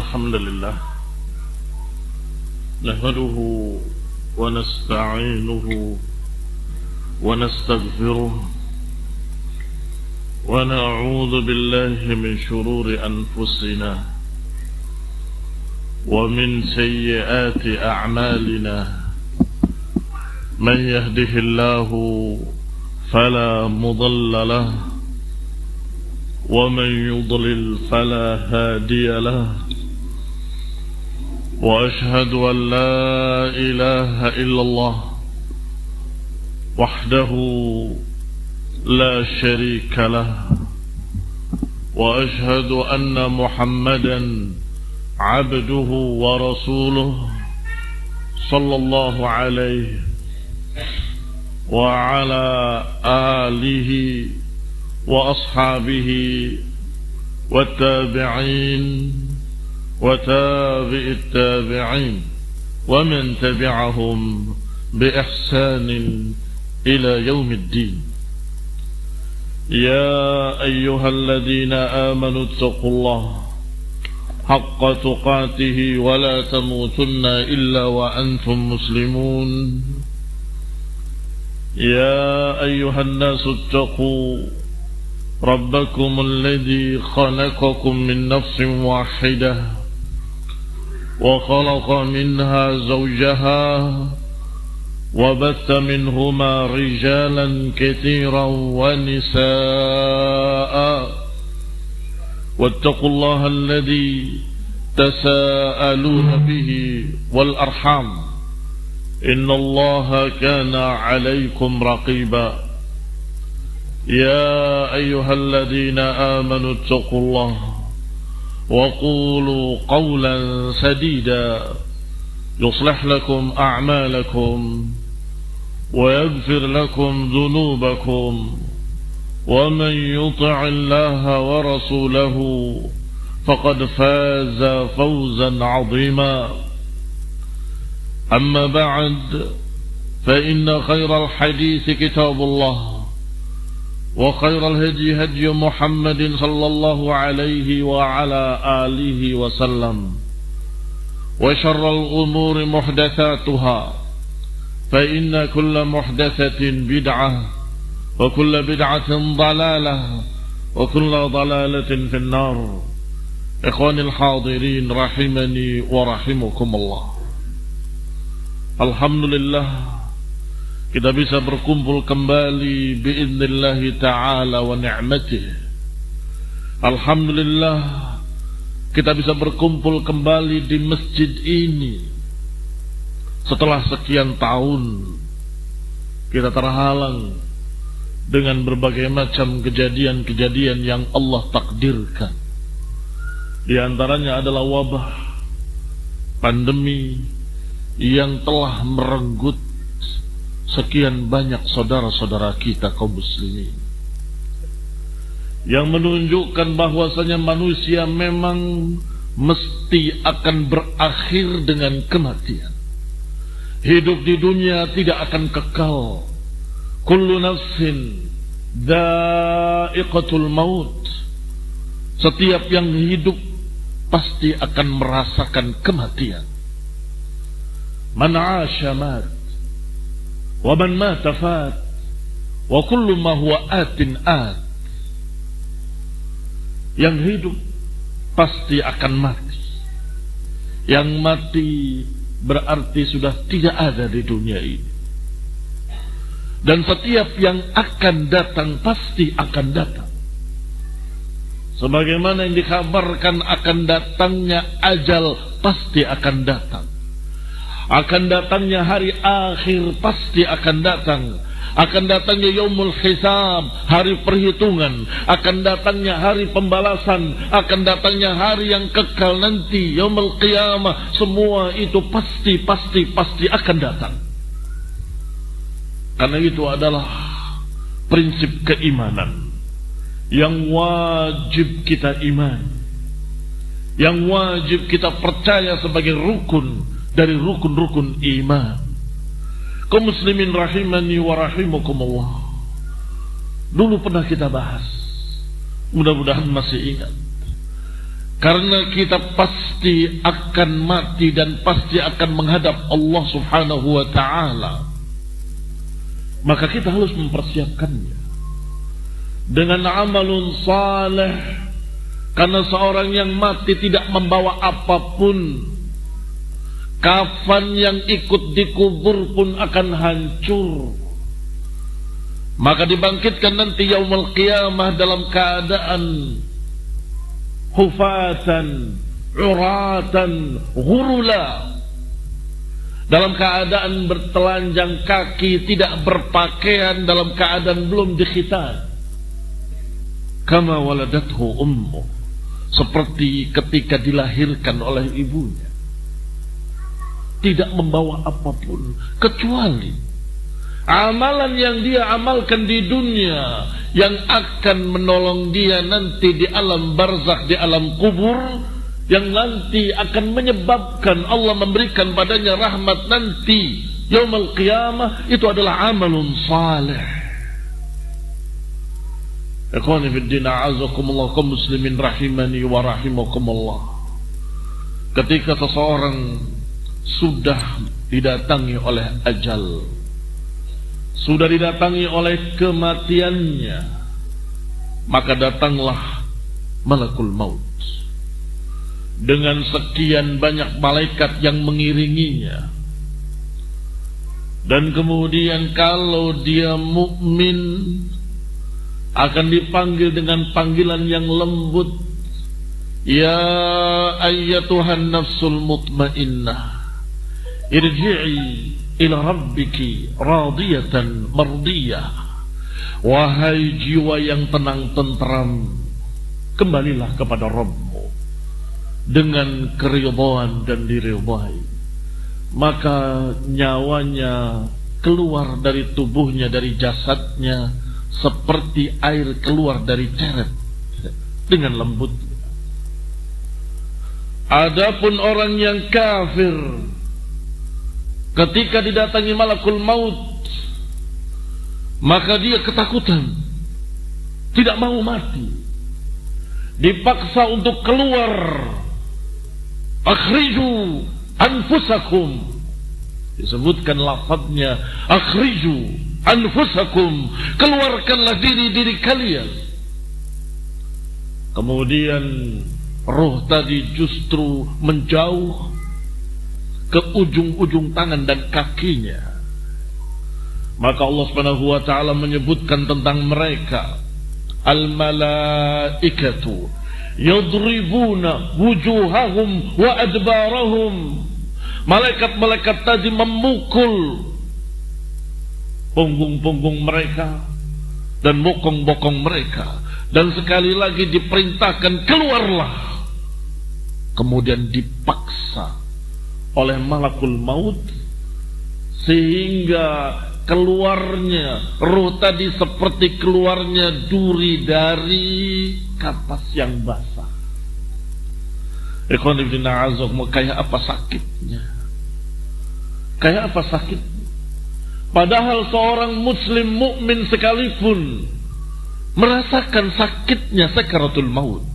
الحمد لله نحمده ونستعينه ونستغفره ونعوذ بالله من شرور أنفسنا ومن سيئات أعمالنا من يهده الله فلا مضل له ومن يضلل فلا هادي له وأشهد أن لا إله إلا الله وحده لا شريك له وأشهد أن محمدا عبده ورسوله صلى الله عليه وعلى آله وأصحابه والتابعين وتابع التابعين ومن تبعهم بإحسان إلى يوم الدين. يا أيها الذين آمنوا اتقوا الله حق تقاته ولا تموتن إلا وأنتم مسلمون. يا أيها الناس اتقوا ربكم الذي خلقكم من نفس واحدة وخلق منها زوجها وبث منهما رجالا كثيرا ونساء واتقوا الله الذي تساءلون به والأرحام إن الله كان عليكم رقيبا. يا أيها الذين آمنوا اتقوا الله وقولوا قولا سديدا يصلح لكم أعمالكم ويغفر لكم ذنوبكم ومن يطع الله ورسوله فقد فاز فوزا عظيما. أما بعد فإن خير الحديث كتاب الله وخير الهدي هدي محمد صلى الله عليه وعلى آله وسلم وشر الأمور محدثاتها فإن كل محدثة بدعة وكل بدعة ضلالة وكل ضلالة في النار. إخواني الحاضرين رحمني ورحمكم الله. Alhamdulillah kita bisa berkumpul kembali biidznillah ta'ala wa ni'matih. Alhamdulillah kita bisa berkumpul kembali di masjid ini setelah sekian tahun kita terhalang dengan berbagai macam kejadian-kejadian yang Allah takdirkan. Di antaranya adalah wabah pandemi yang telah merenggut sekian banyak saudara-saudara kita kaum muslimin, yang menunjukkan bahwasanya manusia memang mesti akan berakhir dengan kematian. Hidup di dunia tidak akan kekal. Kullu nafsin dha'iqatul maut. Setiap yang hidup pasti akan merasakan kematian. Man 'asha mat wa man mata fat wa kullu ma huwa atin at. Yang hidup pasti akan mati. Yang mati berarti sudah tidak ada di dunia ini. Dan setiap yang akan datang pasti akan datang. Sebagaimana yang dikabarkan akan datangnya ajal pasti akan datang. Akan datangnya hari akhir pasti akan datang. Akan datangnya yaumul hisab, hari perhitungan. Akan datangnya hari pembalasan. Akan datangnya hari yang kekal nanti, yaumul qiyamah. Semua itu pasti akan datang. Karena itu adalah prinsip keimanan yang wajib kita iman, yang wajib kita percaya sebagai rukun dari rukun-rukun iman. Kaum muslimin rahimani wa rahimakumullah. Dulu pernah kita bahas, mudah-mudahan masih ingat, Karena kita pasti akan mati dan pasti akan menghadap Allah Subhanahu wa ta'ala. Maka kita harus mempersiapkannya dengan amalun saleh. Karena seorang yang mati tidak membawa apapun. Kafan yang ikut dikubur pun akan hancur. Maka dibangkitkan nanti yaumul qiyamah dalam keadaan hufatan, uratan, ghurula, dalam keadaan bertelanjang kaki, tidak berpakaian, dalam keadaan belum dikhitan. Kama waladathu ummu, seperti ketika dilahirkan oleh ibunya, tidak membawa apapun kecuali amalan yang dia amalkan di dunia, yang akan menolong dia nanti di alam barzakh, di alam kubur, yang nanti akan menyebabkan Allah memberikan padanya rahmat nanti yaumul qiyamah. Itu adalah amalun salih. Ikhwani fid din, a'azakumullah, kaum muslimin rahimani wa rahimakumullah. Ketika seseorang sudah didatangi oleh ajal, sudah didatangi oleh kematiannya, maka datanglah malakul maut dengan sekian banyak malaikat yang mengiringinya. Dan kemudian kalau dia mukmin akan dipanggil dengan panggilan yang lembut, ya ayyatuhan nafsul mutmainnah, irji'i ila rabbiki radiyatan mardiyah. Wahai jiwa yang tenang tentram, kembalilah kepada Rabbmu dengan keridhaan dan diridhai. Maka nyawanya keluar dari tubuhnya, dari jasadnya, seperti air keluar dari ceret dengan lembut. Adapun orang yang kafir, ketika didatangi malakul maut, maka dia ketakutan, tidak mau mati, dipaksa untuk keluar. Akhriju anfusakum, disebutkan lafadznya akhriju anfusakum, keluarkanlah diri-diri kalian. Kemudian roh tadi justru menjauh ke ujung-ujung tangan dan kakinya. Maka Allah Subhanahu wa ta'ala menyebutkan tentang mereka, al-malaikatu yadribuna wujuhahum wa adbarahum. Malaikat-malaikat tadi memukul punggung-punggung mereka dan bokong-bokong mereka, dan sekali lagi diperintahkan keluarlah. Kemudian dipaksa oleh malakul maut sehingga keluarnya roh tadi seperti keluarnya duri dari kapas yang basah. Ikhwan ibn a'azok, kayak apa sakitnya, kayak apa sakitnya. Padahal seorang muslim mukmin sekalipun merasakan sakitnya sakaratul maut.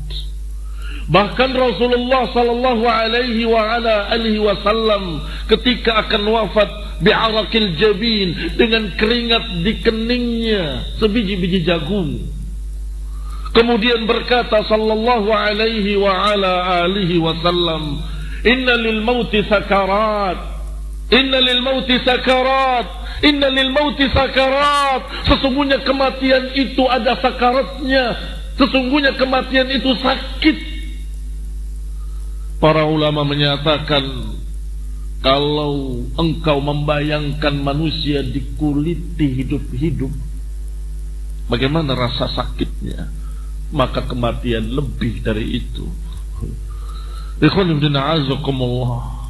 Bahkan Rasulullah sallallahu alaihi wa ala alihi wasallam ketika akan wafat bi'arakil jabin, dengan keringat di keningnya sebiji-biji jagung, kemudian berkata sallallahu alaihi wa ala alihi wasallam, inna lil mauti sakarat, inna lil mauti sakarat, inna lil mauti sakarat. Sesungguhnya kematian itu ada sakaratnya, sesungguhnya kematian itu sakit. Para ulama menyatakan, kalau engkau membayangkan manusia dikuliti hidup-hidup, bagaimana rasa sakitnya, maka kematian lebih dari itu. Ikhwan ibn a'azakumullah.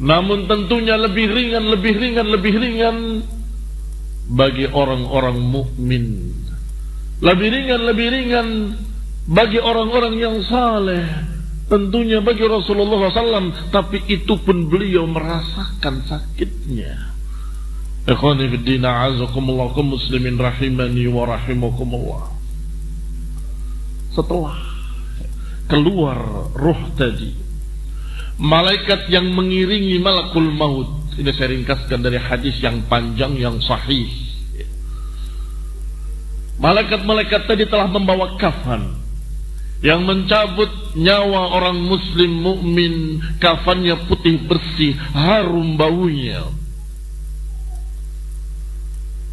Namun tentunya lebih ringan bagi orang-orang mukmin. Lebih ringan bagi orang-orang yang saleh. Tentunya bagi Rasulullah SAW, tapi itu pun beliau merasakan sakitnya. Ikhwani fiddin, a'azakumullah, kaum muslimin rahimani wa rahimakumullah. Setelah keluar ruh tadi, malaikat yang mengiringi malakul maut, ini saya ringkaskan dari hadis yang panjang yang sahih. Malaikat-malaikat tadi telah membawa kafan yang mencabut nyawa orang muslim mukmin. Kafannya putih bersih, harum baunya.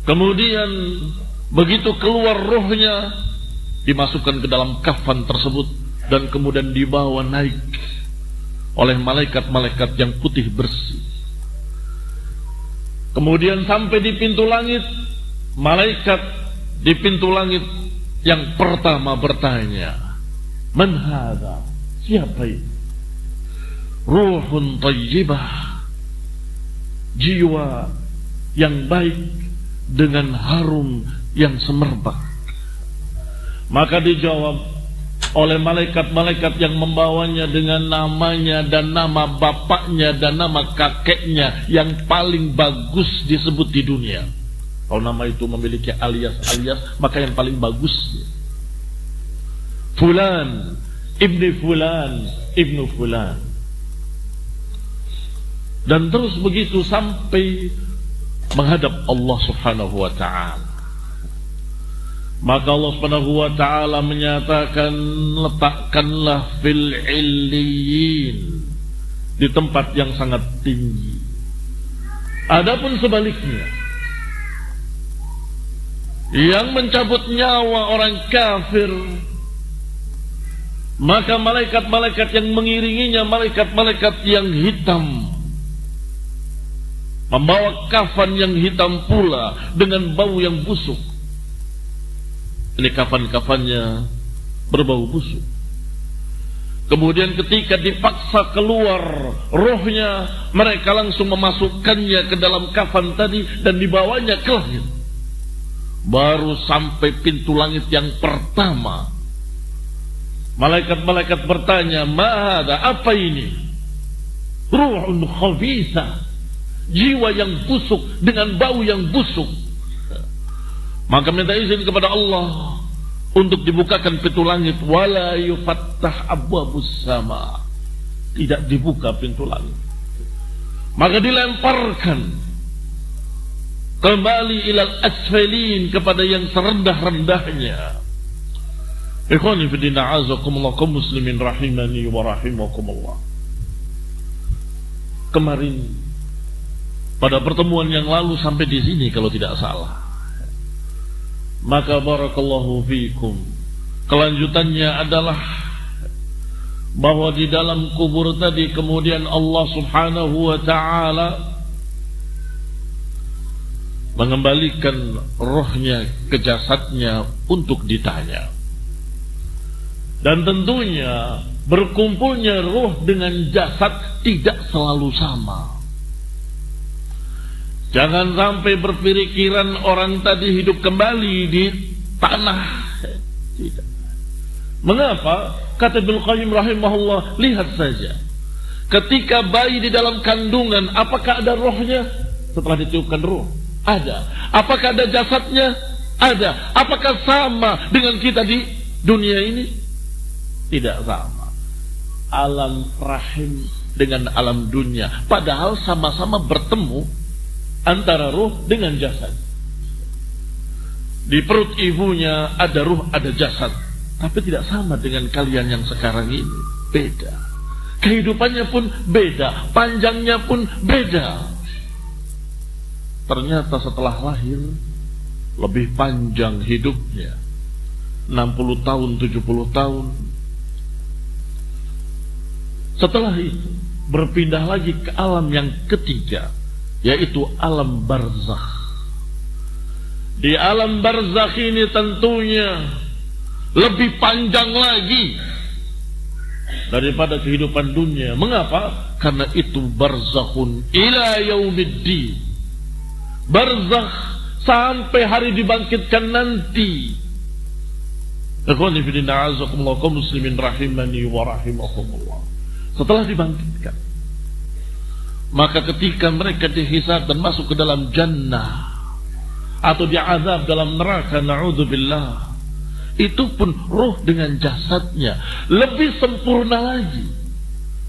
Kemudian begitu keluar rohnya, dimasukkan ke dalam kafan tersebut dan kemudian dibawa naik oleh malaikat-malaikat yang putih bersih. Kemudian sampai di pintu langit, malaikat di pintu langit yang pertama bertanya, "Man hadha?" Siapa ini? Ruhun thayyibah, jiwa yang baik dengan harum yang semerbak. Maka dijawab oleh malaikat-malaikat yang membawanya dengan namanya dan nama bapaknya dan nama kakeknya yang paling bagus disebut di dunia. Kalau nama itu memiliki alias-alias, maka yang paling bagus, Fulan, ibni Fulan, ibnu Fulan. Dan terus begitu sampai menghadap Allah subhanahu wa ta'ala. Maka Allah subhanahu wa ta'ala menyatakan, letakkanlah fil illiyin, di tempat yang sangat tinggi. Adapun sebaliknya, yang mencabut nyawa orang kafir, maka malaikat-malaikat yang mengiringinya, malaikat-malaikat yang hitam, membawa kafan yang hitam pula dengan bau yang busuk. Ini kafan-kafannya berbau busuk. Kemudian ketika dipaksa keluar rohnya, mereka langsung memasukkannya ke dalam kafan tadi dan dibawanya ke langit. Baru sampai pintu langit yang pertama, malaikat-malaikat bertanya, "Ma'ada, apa ini?" Ruhun khabisa, jiwa yang busuk dengan bau yang busuk. Maka minta izin kepada Allah untuk dibukakan pintu langit. Wala yufattah abwabus sama, tidak dibuka pintu langit. Maka dilemparkan kembali ilal asfalin, kepada yang serendah-rendahnya. Ikhwani fi din, a'azakumullah, kaum muslimin rahimani wa rahimakumullah. Kemarin pada pertemuan yang lalu sampai di sini kalau tidak salah. Maka barakallahu fiikum, kelanjutannya adalah bahwa di dalam kubur tadi kemudian Allah subhanahu wa ta'ala mengembalikan rohnya ke jasadnya untuk ditanya. Dan tentunya berkumpulnya roh dengan jasad tidak selalu sama. Jangan sampai berpikiran orang tadi hidup kembali di tanah. Tidak. Mengapa? Kata Ibnu Qayyim rahimahullah, lihat saja. Ketika bayi di dalam kandungan, apakah ada rohnya? Setelah ditiupkan roh, ada. Apakah ada jasadnya? Ada. Apakah sama dengan kita di dunia ini? Tidak sama. Alam rahim dengan alam dunia, padahal sama-sama bertemu antara ruh dengan jasad. Di perut ibunya ada ruh, ada jasad, tapi tidak sama dengan kalian yang sekarang ini. Beda. Kehidupannya pun beda, panjangnya pun beda. Ternyata setelah lahir lebih panjang hidupnya, 60 tahun, 70 tahun. Setelah itu berpindah lagi ke alam yang ketiga, yaitu alam barzakh. Di alam barzakh ini tentunya lebih panjang lagi daripada kehidupan dunia. Mengapa? Karena itu barzakhun ila yaumiddin. Barzakh sampai hari dibangkitkan nanti. Ikhwani fillah, a'azakumullah, kaum muslimin rahimani wa rahimakumullah. Setelah dibangkitkan, maka ketika mereka dihisab dan masuk ke dalam jannah atau diazab dalam neraka, na'udzubillah, itu pun ruh dengan jasadnya lebih sempurna lagi.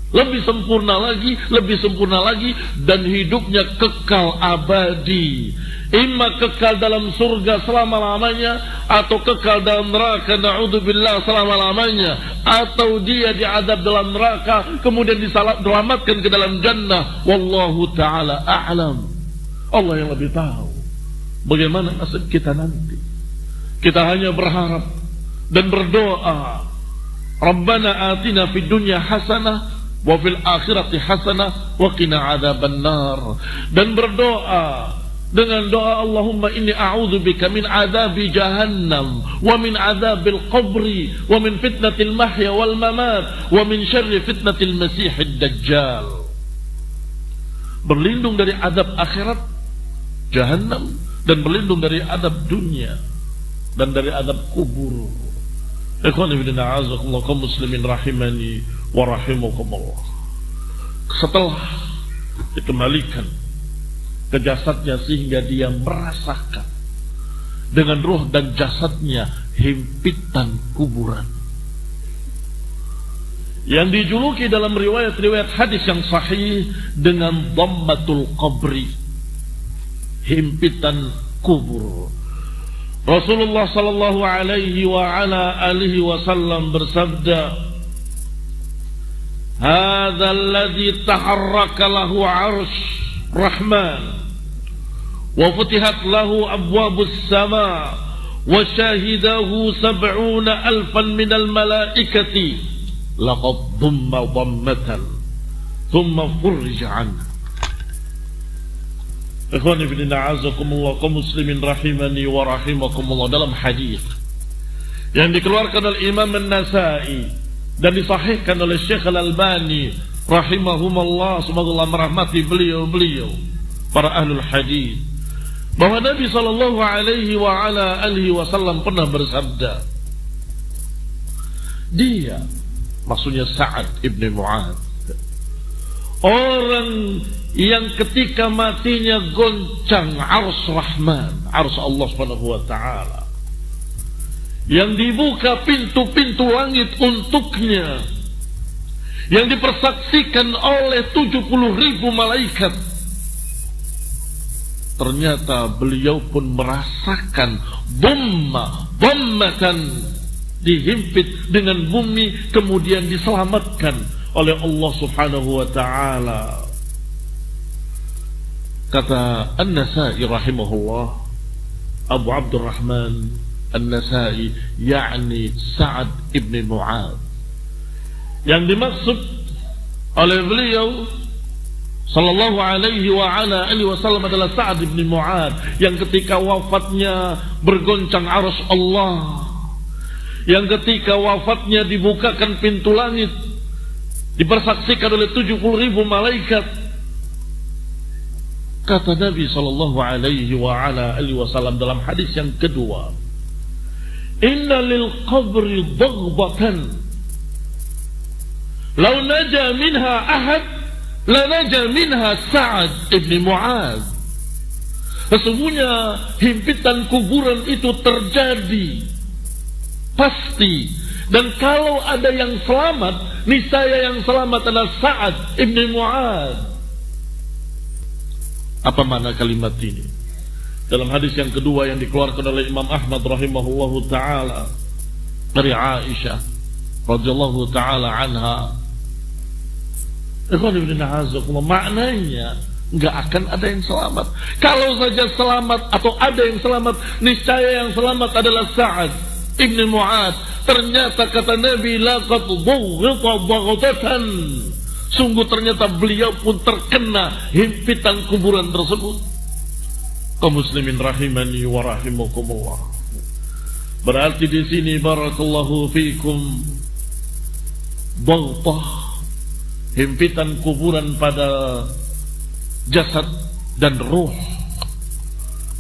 Lebih sempurna lagi, dan hidupnya kekal abadi. Imma kekal dalam surga selama-lamanya, atau kekal dalam neraka, na'udzubillah, selama-lamanya, atau dia diadab dalam neraka kemudian diselamatkan ke dalam jannah. Wallahu ta'ala a'lam. Allah yang lebih tahu bagaimana nasib kita nanti. Kita hanya berharap dan berdoa, Rabbana atina fid dunya hasanah wa fil akhirati hasanah wa qina adzaban nar. Dan berdoa dengan doa Allahumma inni a'udzubika min adzabi jahannam wa min adzabil qabri wa min fitnatil mahya wal mamat wa min syarri fitnatil masiihid dajjal. Berlindung dari azab akhirat jahannam, dan berlindung dari azab dunia dan dari azab kubur. Ikhwani fillah, a'azakumullah, kaum muslimin rahimani wa rahimakumullah. Setelah dikembalikan ke jasadnya sehingga dia merasakan dengan ruh dan jasadnya himpitan kuburan yang dijuluki dalam riwayat-riwayat hadis yang sahih dengan dhammatul qabri, himpitan kubur. Rasulullah sallallahu alaihi wa ala alihi wasallam bersabda, "Hadza alladhi taharraka lahu 'arsy Rahman wa futihat lahu abwabus sama wa syahidahu 70,000 minal malaikati laqad dhamma dhammatan thumma furrija anhu." Ikhwani fillah, a'azakumullah, kaum muslimin rahimani wa rahimakumullah, dalam hadis yang dikeluarkan oleh Imam An-Nasa'i dan disahihkan oleh Syekh Al-Albani rahimahumullah, semoga Allah merahmati beliau para ahlul hadis, bahwa Nabi sallallahu alaihi wa ala alihi wasallam pernah bersabda, dia, maksudnya Sa'ad ibn Mu'adz, orang yang ketika matinya goncang arsy Rahman, arsy Allah Subhanahu wa taala, yang dibuka pintu-pintu langit untuknya, yang dipersaksikan oleh 70,000 malaikat. Ternyata beliau pun merasakan dhammatan, dihimpit dengan bumi, kemudian diselamatkan oleh Allah Subhanahu wa taala. Kata An-Nasa'i rahimahullah, Abu Abdurrahman An-Nasa'i, yakni Sa'ad ibn Mu'adz, yang dimaksud oleh beliau sallallahu alaihi wa ala alihi wasallam adalah Sa'ad ibn Mu'adz yang ketika wafatnya bergoncang arsy Allah, yang ketika wafatnya dibukakan pintu langit, dipersaksikan oleh 70,000 malaikat. Kata Nabi sallallahu alaihi wa ala alihi wasallam dalam hadis yang kedua, "Inna lil qabri dhaghbatan law naja minha ahad la naja minha Sa'ad ibn Mu'adz." Sesungguhnya himpitan kuburan itu terjadi pasti, dan kalau ada yang selamat, niscaya yang selamat adalah Sa'ad ibn Mu'adz. Apa makna kalimat ini? Dalam hadis yang kedua yang dikeluarkan oleh Imam Ahmad rahimahullahu taala dari Aisyah radhiyallahu taala anha, maknanya enggak akan ada yang selamat. Kalau saja selamat atau ada yang selamat, niscaya yang selamat adalah Sa'ad ibn Mu'adz. Ternyata kata Nabi, laqad dhughita dhaghtatan, sungguh ternyata beliau pun terkena himpitan kuburan tersebut. Kaum muslimin rahimani wa rahimakumullah. Berarti di sini barakallahu fikum, daghtah, himpitan kuburan pada jasad dan ruh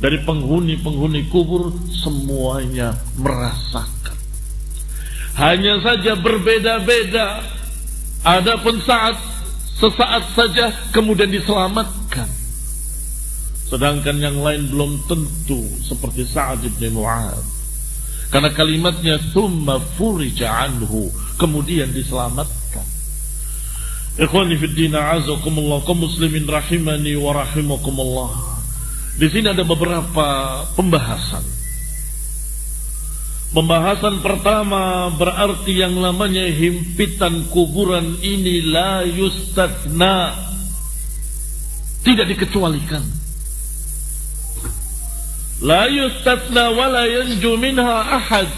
dari penghuni-penghuni kubur semuanya merasakan. Hanya saja berbeda-beda. Adapun sesaat saja kemudian diselamatkan. Sedangkan yang lain belum tentu, seperti Sa'ad bin Mu'adz. Karena kalimatnya tsumma furija anhu, kemudian diselamatkan. Ikhwani fid din, a'azakumullah, kaum muslimin rahimani wa rahimakumullah. Di sini ada beberapa pembahasan. Pembahasan pertama berarti yang namanya himpitan kuburan ini la yustatsna, tidak dikecualikan. La yustatsna wa la yanju minha ahad.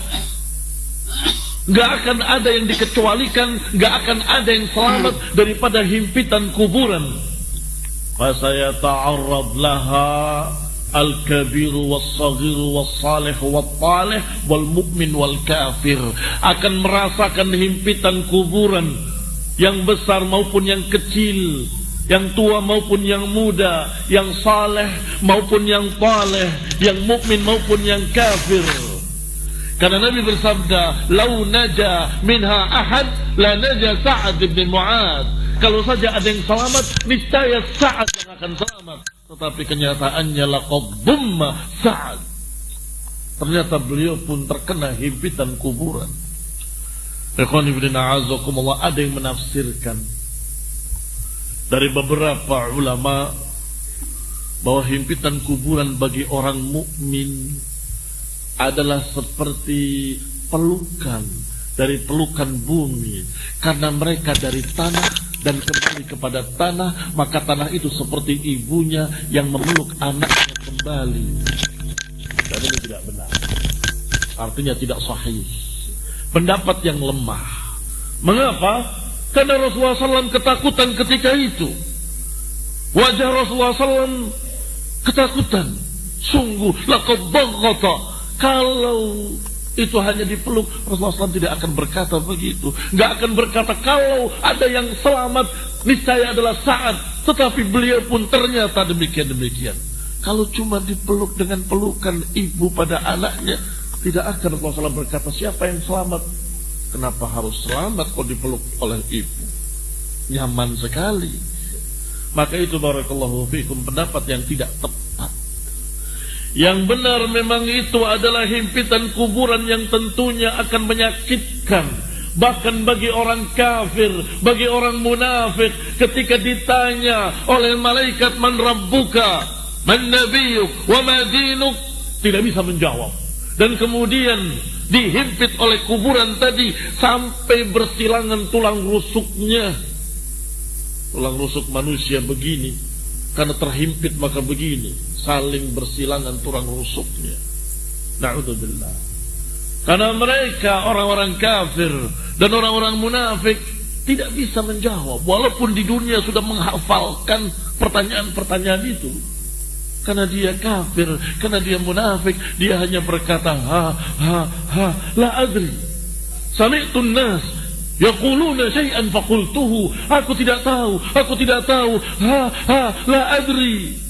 Gak akan ada yang dikecualikan, gak akan ada yang selamat daripada himpitan kuburan. Fasayata'arrad laha al-kabiru was-saghiru was-salih wat-talih wal-mu'min wal-kafir, akan merasakan himpitan kuburan yang besar maupun yang kecil, yang tua maupun yang muda, yang saleh maupun yang taleh, yang mukmin maupun yang kafir. Karena Nabi bersabda, "Lau naja minha ahad la naja Sa'ad bin Mu'adz." Kalau saja ada yang selamat, niscaya Sa'ad yang akan selamat. Tetapi kenyataannya laqad dhumma Sa'ad. Ternyata beliau pun terkena himpitan kuburan. Ikhwani fillah, a'azakumullah, ada yang menafsirkan dari beberapa ulama bahwa himpitan kuburan bagi orang mukmin adalah seperti pelukan dari pelukan bumi, karena mereka dari tanah dan kembali kepada tanah, maka tanah itu seperti ibunya yang memeluk anaknya kembali. Dan ini tidak benar, artinya tidak sahih, pendapat yang lemah. Mengapa? Karena Rasulullah SAW ketakutan ketika itu. Wajah Rasulullah SAW ketakutan. Sungguh laqad dhaghata. Kalau itu hanya dipeluk, Rasulullah SAW tidak akan berkata begitu. Gak akan berkata kalau ada yang selamat niscaya adalah Sa'ad. Tetapi beliau pun ternyata demikian-demikian. Kalau cuma dipeluk dengan pelukan ibu pada anaknya, tidak akan Rasulullah SAW berkata siapa yang selamat. Kenapa harus selamat kalau dipeluk oleh ibu? Nyaman sekali. Maka itu barakallahu fikum pendapat yang tidak tepat. Yang benar memang itu adalah himpitan kuburan yang tentunya akan menyakitkan. Bahkan bagi orang kafir, bagi orang munafik, ketika ditanya oleh malaikat man rabbuka, man nabiyuk, wa ma dinuk, tidak bisa menjawab. Dan kemudian dihimpit oleh kuburan tadi sampai bersilangan tulang rusuknya. Tulang rusuk manusia begini, karena terhimpit maka begini, saling bersilangan tulang rusuknya. Na'udzubillah. Karena mereka orang-orang kafir dan orang-orang munafik tidak bisa menjawab, walaupun di dunia sudah menghafalkan pertanyaan-pertanyaan itu. Karena dia kafir, karena dia munafik, dia hanya berkata la adri. Sami'tun nas yaquluna syai'an faqultuhu. Aku tidak tahu, la adri.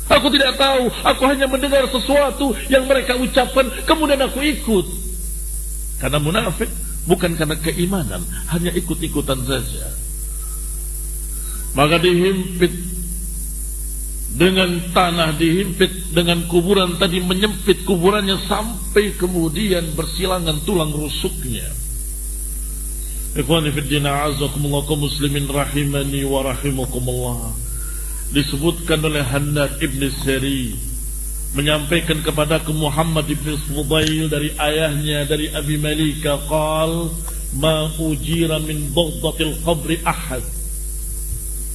Aku tidak tahu, aku hanya mendengar sesuatu yang mereka ucapkan, kemudian aku ikut. Karena munafik bukan karena keimanan, hanya ikut-ikutan saja. Maka dihimpit dengan tanah, dihimpit dengan kuburan tadi, menyempit kuburannya sampai kemudian bersilangan tulang rusuknya. Ikhwani fiddin, a'azakumullah, kaum muslimin rahimani wa rahimakumullah. Disebutkan oleh Hannad ibn Sari menyampaikan kepadaku Muhammad ibn Fudail dari ayahnya, dari Abi Malika, qal ma ujira min dhaghdatil qabri ahad.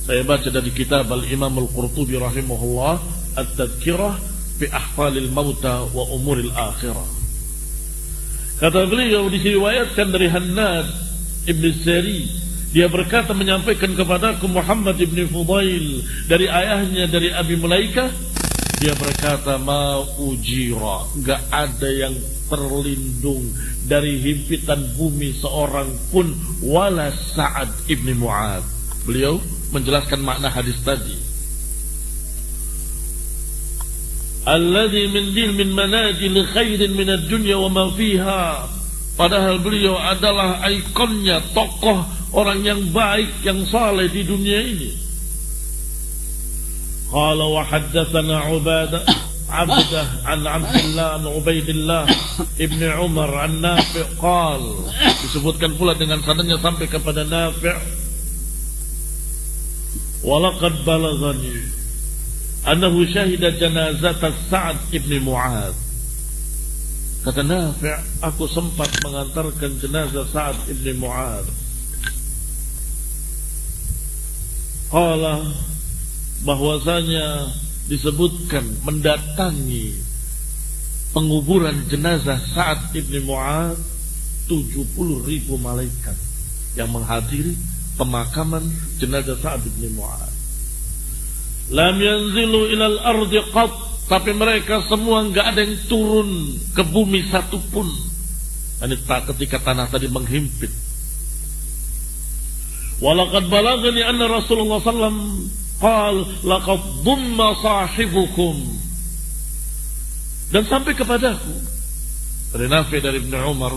Saya baca dari kitab Al-Imam Al-Qurtubi rahimahullah, At-Tadhkirah bi Ahwalil Mauta wa Umuril Akhirah. Kata beliau, diriwayatkan dari Hannad ibn Sari, dia berkata menyampaikan kepadaku Muhammad ibn Fudail dari ayahnya, dari Abi Mulaikah, dia berkata ma ujira, enggak ada yang terlindung dari himpitan bumi seorang pun, wala Sa'ad ibn Mu'adz. Beliau menjelaskan makna hadis tadi. Alladhi min manajil khairin min ad-dunya wa ma fiha. Padahal beliau adalah ikonnya, tokoh orang yang baik, yang saleh di dunia ini. Qala wa haddatsana Ubadah Abdah an Abdullah an Ubaidillah ibni Umar an Nafi' qal. Disebutkan pula dengan sanadnya sampai kepada Nafi'. Walaqad balaghani annahu syahida janazat Sa'ad ibni Mu'adz. Kata Nafi', aku sempat mengantarkan jenazah Sa'ad ibni Mu'adz. Qala, bahwasanya disebutkan mendatangi penguburan jenazah Sa'ad ibni Mu'adz 70.000 malaikat yang menghadiri pemakaman jenazah Sa'ad ibni Mu'adz. Lam yanzilu ilal ardi qat, tapi mereka semua enggak ada yang turun ke bumi satupun. Ini ketika tanah tadi menghimpit. Walaqad balagani anna Rasulullah sallam qal laqad dhumma sahibukum. Dan sampai kepadaku dari Nafi' dari Ibnu Umar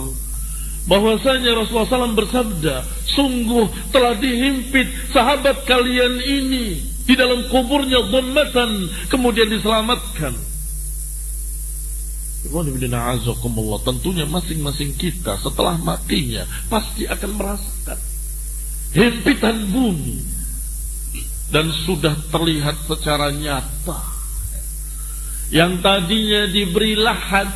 bahwasanya Rasulullah SAW bersabda, sungguh telah dihimpit sahabat kalian ini di dalam kuburnya dhammatan, kemudian diselamatkan. Tentunya masing-masing kita setelah matinya pasti akan merasakan himpitan bumi, dan sudah terlihat secara nyata. Yang tadinya diberi lahat,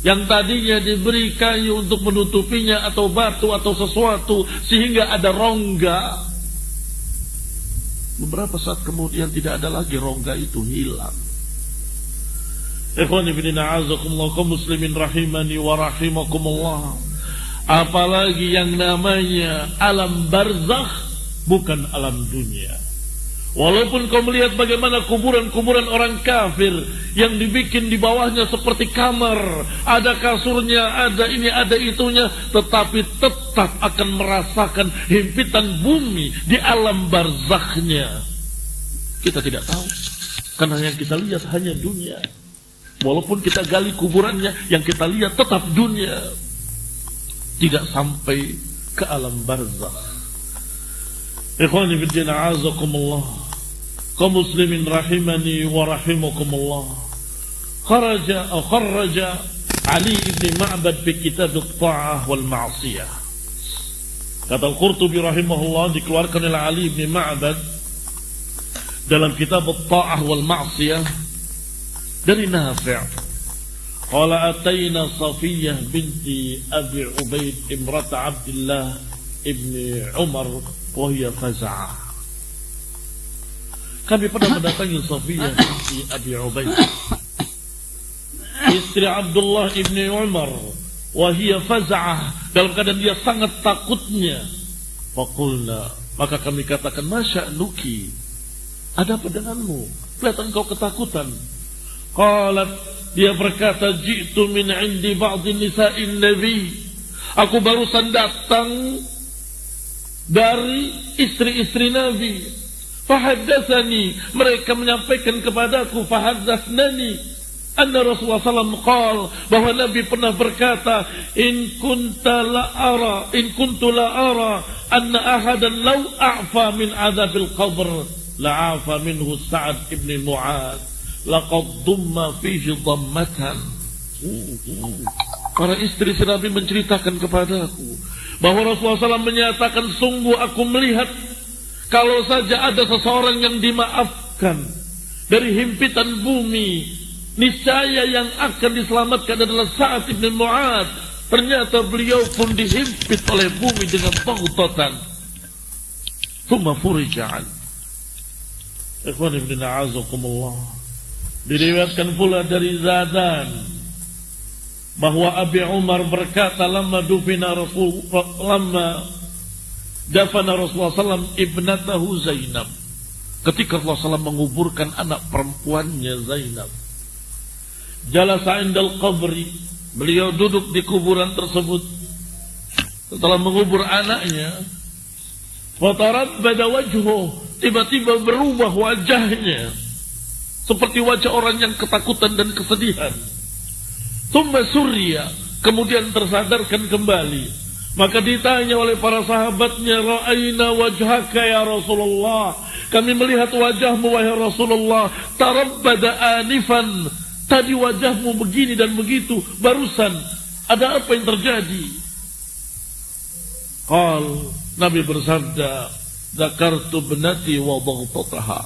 yang tadinya diberi kayu untuk menutupinya atau batu atau sesuatu sehingga ada rongga, beberapa saat kemudian tidak ada lagi, rongga itu hilang. Ikhwani fillah, a'azakumullah, kaum muslimin rahimani wa rahimakumullah. Apalagi yang namanya alam barzakh, bukan alam dunia. Walaupun kau melihat bagaimana kuburan-kuburan orang kafir yang dibikin di bawahnya seperti kamar, ada kasurnya, ada ini, ada itunya, tetapi tetap akan merasakan himpitan bumi di alam barzakhnya. Kita tidak tahu, karena yang kita lihat hanya dunia. Walaupun kita gali kuburannya, yang kita lihat tetap dunia, tidak sampai ke alam barzakh. Ikhwani fillah, a'azakumullah, kaum muslimin rahimani wa rahimakumullah. Kharaja Ali ibn Ma'bad fi kitab at-ta'ah wal ma'siyah. Kata Al-Qurtubi rahimahullah, dikeluarkan oleh Ali ibn Ma'bad dalam kitab at-ta'ah wal ma'siyah dari Nafi'. Qala atayna Safiyah binti Abi Ubaid imrata Abdullah ibni Umar wa hiya faza'ah. Kami pernah mendatangi Safiyah binti Abi Ubaid, istri Abdullah ibni Umar, wa hiya faza'ah, dalam keadaan dia sangat takutnya. Faqulna, maka kami katakan, masya'nuki, ada apa denganmu? Kelihatan kau ketakutan. Qalat, dia berkata, jitu min indi ba'di nisa'in nabi, aku barusan datang dari istri-istri Nabi. Fahaddatsani, mereka menyampaikan kepadaku, fahaddatsnani anna Rasulullah SAW qal, bahwa Nabi pernah berkata, in kuntu la ara anna ahadan law a'fa min adzabil qabr la'afa minhu Sa'ad ibn Mu'adz laqad dumma fihi dhammatan. Para istri Nabi menceritakan kepadaku bahwa Rasulullah SAW menyatakan, sungguh aku melihat kalau saja ada seseorang yang dimaafkan dari himpitan bumi, niscaya yang akan diselamatkan adalah Sa'ad ibn Mu'adz. Ternyata beliau pun dihimpit oleh bumi dengan baghtatan. Tsumma furija'an. Ikhwan ibn a'azakumullah, diriwayatkan pula dari Zadan bahwa Abi Umar berkata, lamma dafana Rasulullah SAW ibnatahu Zainab, ketika Rasulullah SAW menguburkan anak perempuannya Zainab, jalasa indal qabri, beliau duduk di kuburan tersebut setelah mengubur anaknya. Fatarabbada wajhuhu, tiba-tiba berubah wajahnya seperti wajah orang yang ketakutan dan kesedihan. Tsumma surya, kemudian tersadarkan kembali. Maka ditanya oleh para sahabatnya, ra'ayna wajhaka ya Rasulullah, kami melihat wajahmu wahai Rasulullah, tarabbada anifan, Tadi wajahmu begini dan begitu, barusan ada apa yang terjadi? Nabi bersabda, "Dzakartu ibnati wa dhaghtataha."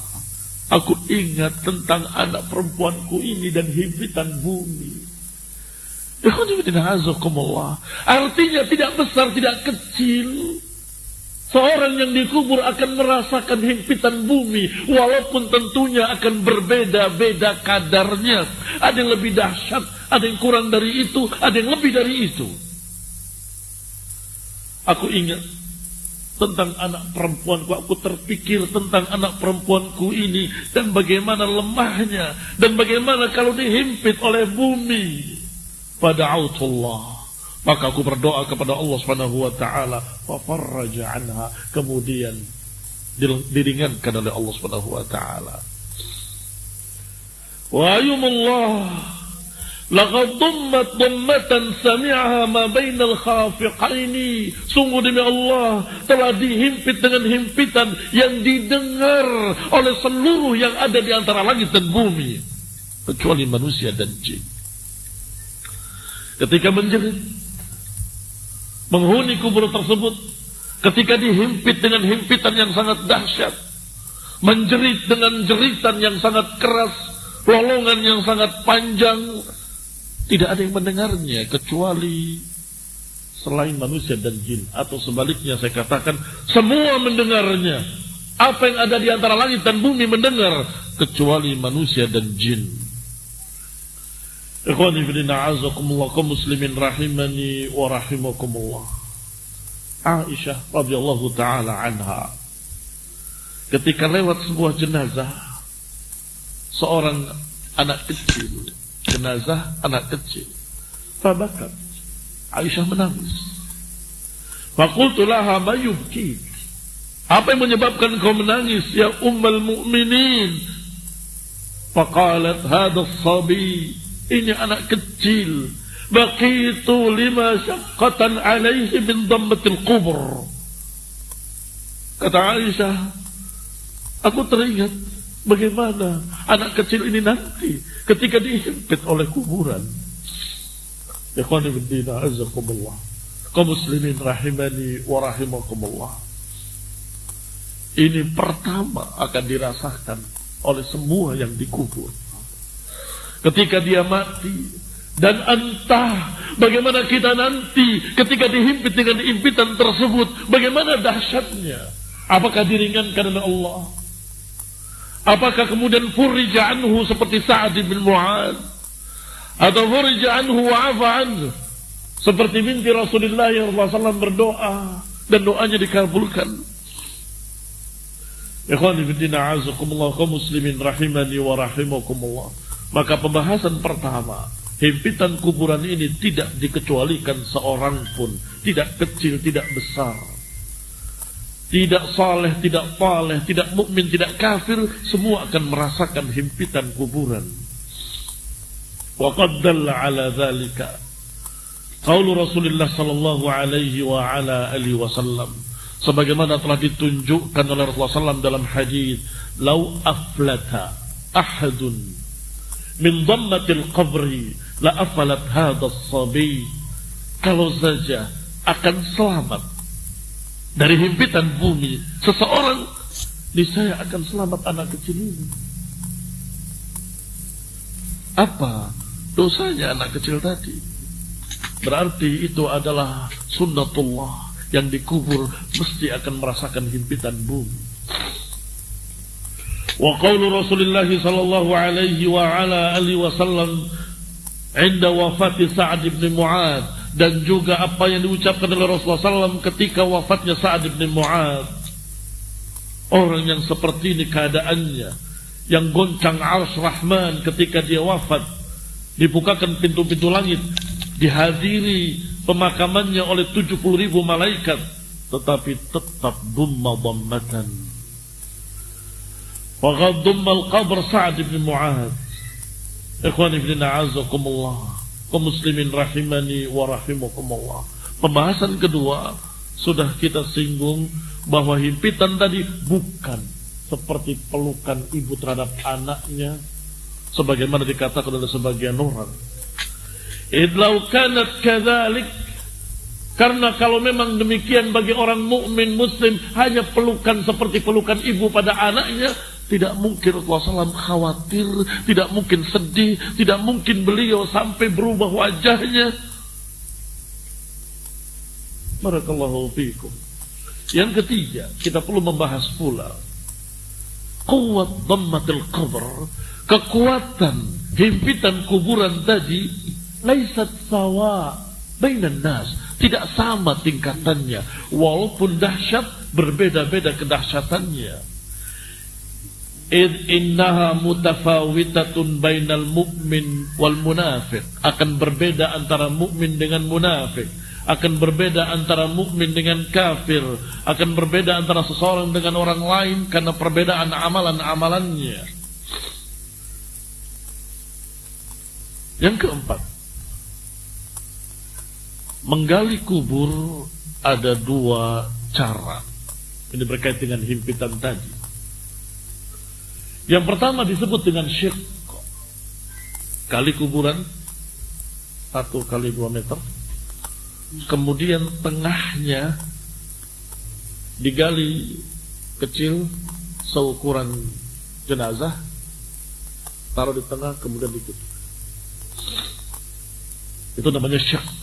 Aku ingat tentang anak perempuanku ini dan himpitan bumi. Artinya tidak besar, tidak kecil. Seorang yang dikubur akan merasakan himpitan bumi, walaupun tentunya akan berbeda-beda kadarnya. Ada yang lebih dahsyat, ada yang kurang dari itu, ada yang lebih dari itu. Aku ingat tentang anak perempuanku, aku terpikir tentang anak perempuanku ini, dan bagaimana lemahnya, dan bagaimana kalau dihimpit oleh bumi. Fada'autullah, maka aku berdoa kepada Allah Subhanahu wa taala, fa farraja anha, kemudian diringankan oleh Allah Subhanahu wa taala. Wa ayyumullah laqad dammat dammatan sami'aha ma bainal khafiqaini. Sungguh demi Allah telah dihimpit dengan himpitan yang didengar oleh seluruh yang ada di antara langit dan bumi, kecuali manusia dan jin. Ketika menjerit menghuni kubur tersebut, ketika dihimpit dengan himpitan yang sangat dahsyat, menjerit dengan jeritan yang sangat keras, lolongan yang sangat panjang, tidak ada yang mendengarnya kecuali selain manusia dan jin. Atau sebaliknya saya katakan, semua mendengarnya. Apa yang ada di antara langit dan bumi mendengar, kecuali manusia dan jin. Ikhwani fillah, a'azakumullah, kaum muslimin rahimani wa rahimakumullah. Aisyah radhiyallahu taala anha, ketika lewat sebuah jenazah seorang anak kecil, jenazah anak kecil, fabakat, Aisyah menangis. Faqultu laha ma yubki, apa yang menyebabkan kau menangis ya ummul mukminin? Faqalat hadha as-sabi, ini anak kecil, baqitu lima syaqqatan alaihi min dammatil qubur. Kata Aisyah, aku teringat bagaimana anak kecil ini nanti ketika dihimpit oleh kuburan. Ikhwani fillah, azakumullah, kaum muslimin rahimani wa rahimakumullah. Ini pertama akan dirasakan oleh semua yang dikubur ketika dia mati. Dan entah bagaimana kita nanti ketika dihimpit dengan himpitan tersebut, bagaimana dahsyatnya. Apakah diringankan oleh Allah? Apakah kemudian furija anhu seperti Sa'ad bin Mu'ad, atau furija anhu wa'afa anhu seperti binti Rasulullah SAW berdoa dan doanya dikabulkan. Ikhwani fillah, a'azakumullah, kaum muslimin rahimani wa rahimakumullah. Maka pembahasan pertama, himpitan kuburan ini tidak dikecualikan seorang pun, tidak kecil, tidak besar, tidak saleh, tidak faleh, tidak mukmin, tidak kafir, semua akan merasakan himpitan kuburan. Wa qad dalla ala dzalika qaul Rasulullah sallallahu alaihi wa ala alihi wasallam, sebagaimana telah ditunjukkan oleh Rasulullah SAW dalam hadis, "Lau aflata ahadun min dhammatil qabri la afalat hadha as-sabi." Kalau saja akan selamat dari himpitan bumi seseorang, niscaya akan selamat anak kecil ini. Apa dosanya anak kecil tadi? Berarti itu adalah sunnatullah, yang dikubur mesti akan merasakan himpitan bumi. Wa qaulu Rasulullah sallallahu alaihi wa ala alihi wasallam inda wafati Sa'ad bin Mu'ad, dan juga apa yang diucapkan oleh Rasulullah SAW ketika wafatnya Sa'ad bin Mu'ad. Orang yang seperti ini keadaannya, yang goncang arsy Rahman ketika dia wafat, dibukakan pintu-pintu langit, dihadiri pemakamannya oleh 70.000 malaikat, tetapi tetap dumma dhammatan. Wa qad dumma al-qabr Sa'ad bin Mu'ad. Ikhwani fillah, a'azakumullah, kaum muslimin rahimani wa rahimakumullah. Pembahasan kedua sudah kita singgung bahwa himpitan tadi bukan seperti pelukan ibu terhadap anaknya, sebagaimana dikatakan oleh sebagian orang. Idlau kanat kadzalik, karena kalau memang demikian bagi orang mukmin muslim hanya pelukan seperti pelukan ibu pada anaknya, tidak mungkin Rasulullah SAW khawatir, tidak mungkin sedih, tidak mungkin beliau sampai berubah wajahnya. Barakallahu fiikum. Yang ketiga, kita perlu membahas pula quwwat dhammatil qabr, kekuatan himpitan kuburan tadi, laisat sawa bainan nas, tidak sama tingkatannya, walaupun dahsyat berbeda-beda kedahsyatannya. Innaha mutafawitatun bainal mu'min wal munafiq, akan berbeda antara mukmin dengan munafik, akan berbeda antara mukmin dengan kafir, akan berbeda antara seseorang dengan orang lain karena perbedaan amalan-amalannya. Yang keempat, menggali kubur ada dua cara. Ini berkait dengan himpitan tadi. Yang pertama disebut dengan syirk. Kali kuburan 1 kali 2 meter. Kemudian tengahnya digali kecil seukuran jenazah, taruh di tengah kemudian ditutup. Itu namanya syirk.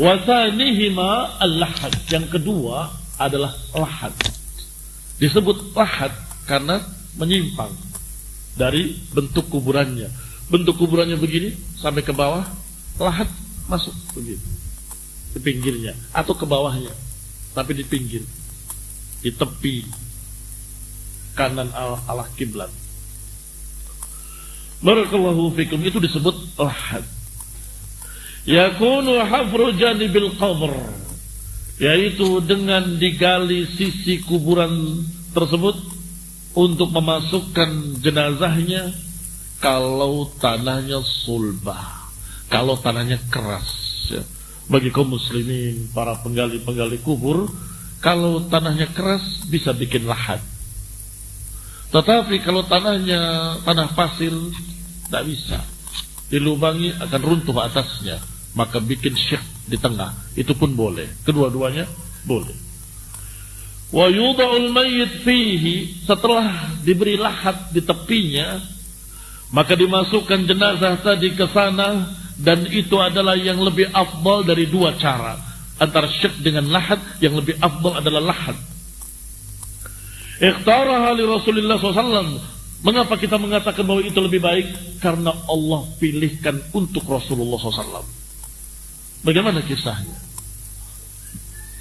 Wasanihima al-lahad. Yang kedua adalah lahad. Disebut lahad karena menyimpang dari bentuk kuburannya. Bentuk kuburannya begini sampai ke bawah, lahad masuk begitu di pinggirnya atau ke bawahnya, tapi di pinggir, di tepi kanan arah kiblat. Barakallahu fikum. Itu disebut lahad. Yakunu hafru janibil qabr, yaitu dengan digali sisi kuburan tersebut untuk memasukkan jenazahnya kalau tanahnya sulbah, kalau tanahnya keras ya. Bagi kaum muslimin, para penggali-penggali kubur, kalau tanahnya keras bisa bikin lahad. Tetapi kalau tanahnya tanah pasir tidak bisa, dilubangi akan runtuh atasnya, maka bikin syirk di tengah, itu pun boleh. Kedua-duanya boleh. Wa yudha'ul mayyit fihi, setelah diberi lahad di tepinya, maka dimasukkan jenazah tadi ke sana, dan itu adalah yang lebih afdal dari dua cara. Antara syirk dengan lahad, yang lebih afdal adalah lahad. Ikhtaraha li Rasulullah SAW. Mengapa kita mengatakan bahwa itu lebih baik? Karena Allah pilihkan untuk Rasulullah SAW. Bagaimana kisahnya?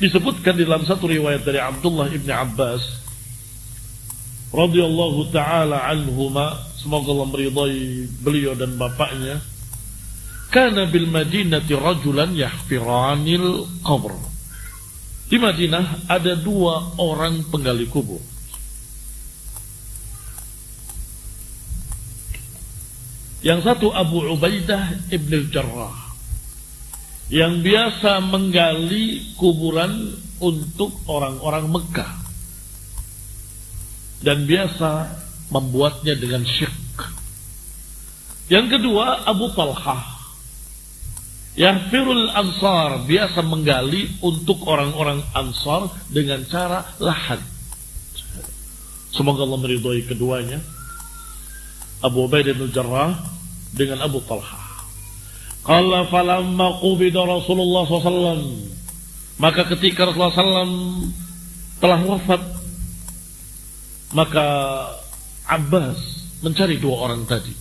Disebutkan di dalam satu riwayat dari Abdullah ibn Abbas radhiyallahu ta'ala anhuma, semoga Allah meridai beliau dan bapaknya, kana bil Madinati rajulan yahfiranil qabr. Di Madinah ada dua orang penggali kubur. Yang satu Abu Ubaidah ibn al-Jarrah, yang biasa menggali kuburan untuk orang-orang Mekah dan biasa membuatnya dengan syirk. Yang kedua Abu Talhah, Yahfirul Ansar, biasa menggali untuk orang-orang Ansar dengan cara lahad. Semoga Allah meridhai keduanya, Abu Ubaidah bin Jarrah dengan Abu Talhah. Qala falamma qubida Rasulullah SAW, maka ketika Rasulullah SAW telah wafat, maka Abbas mencari dua orang tadi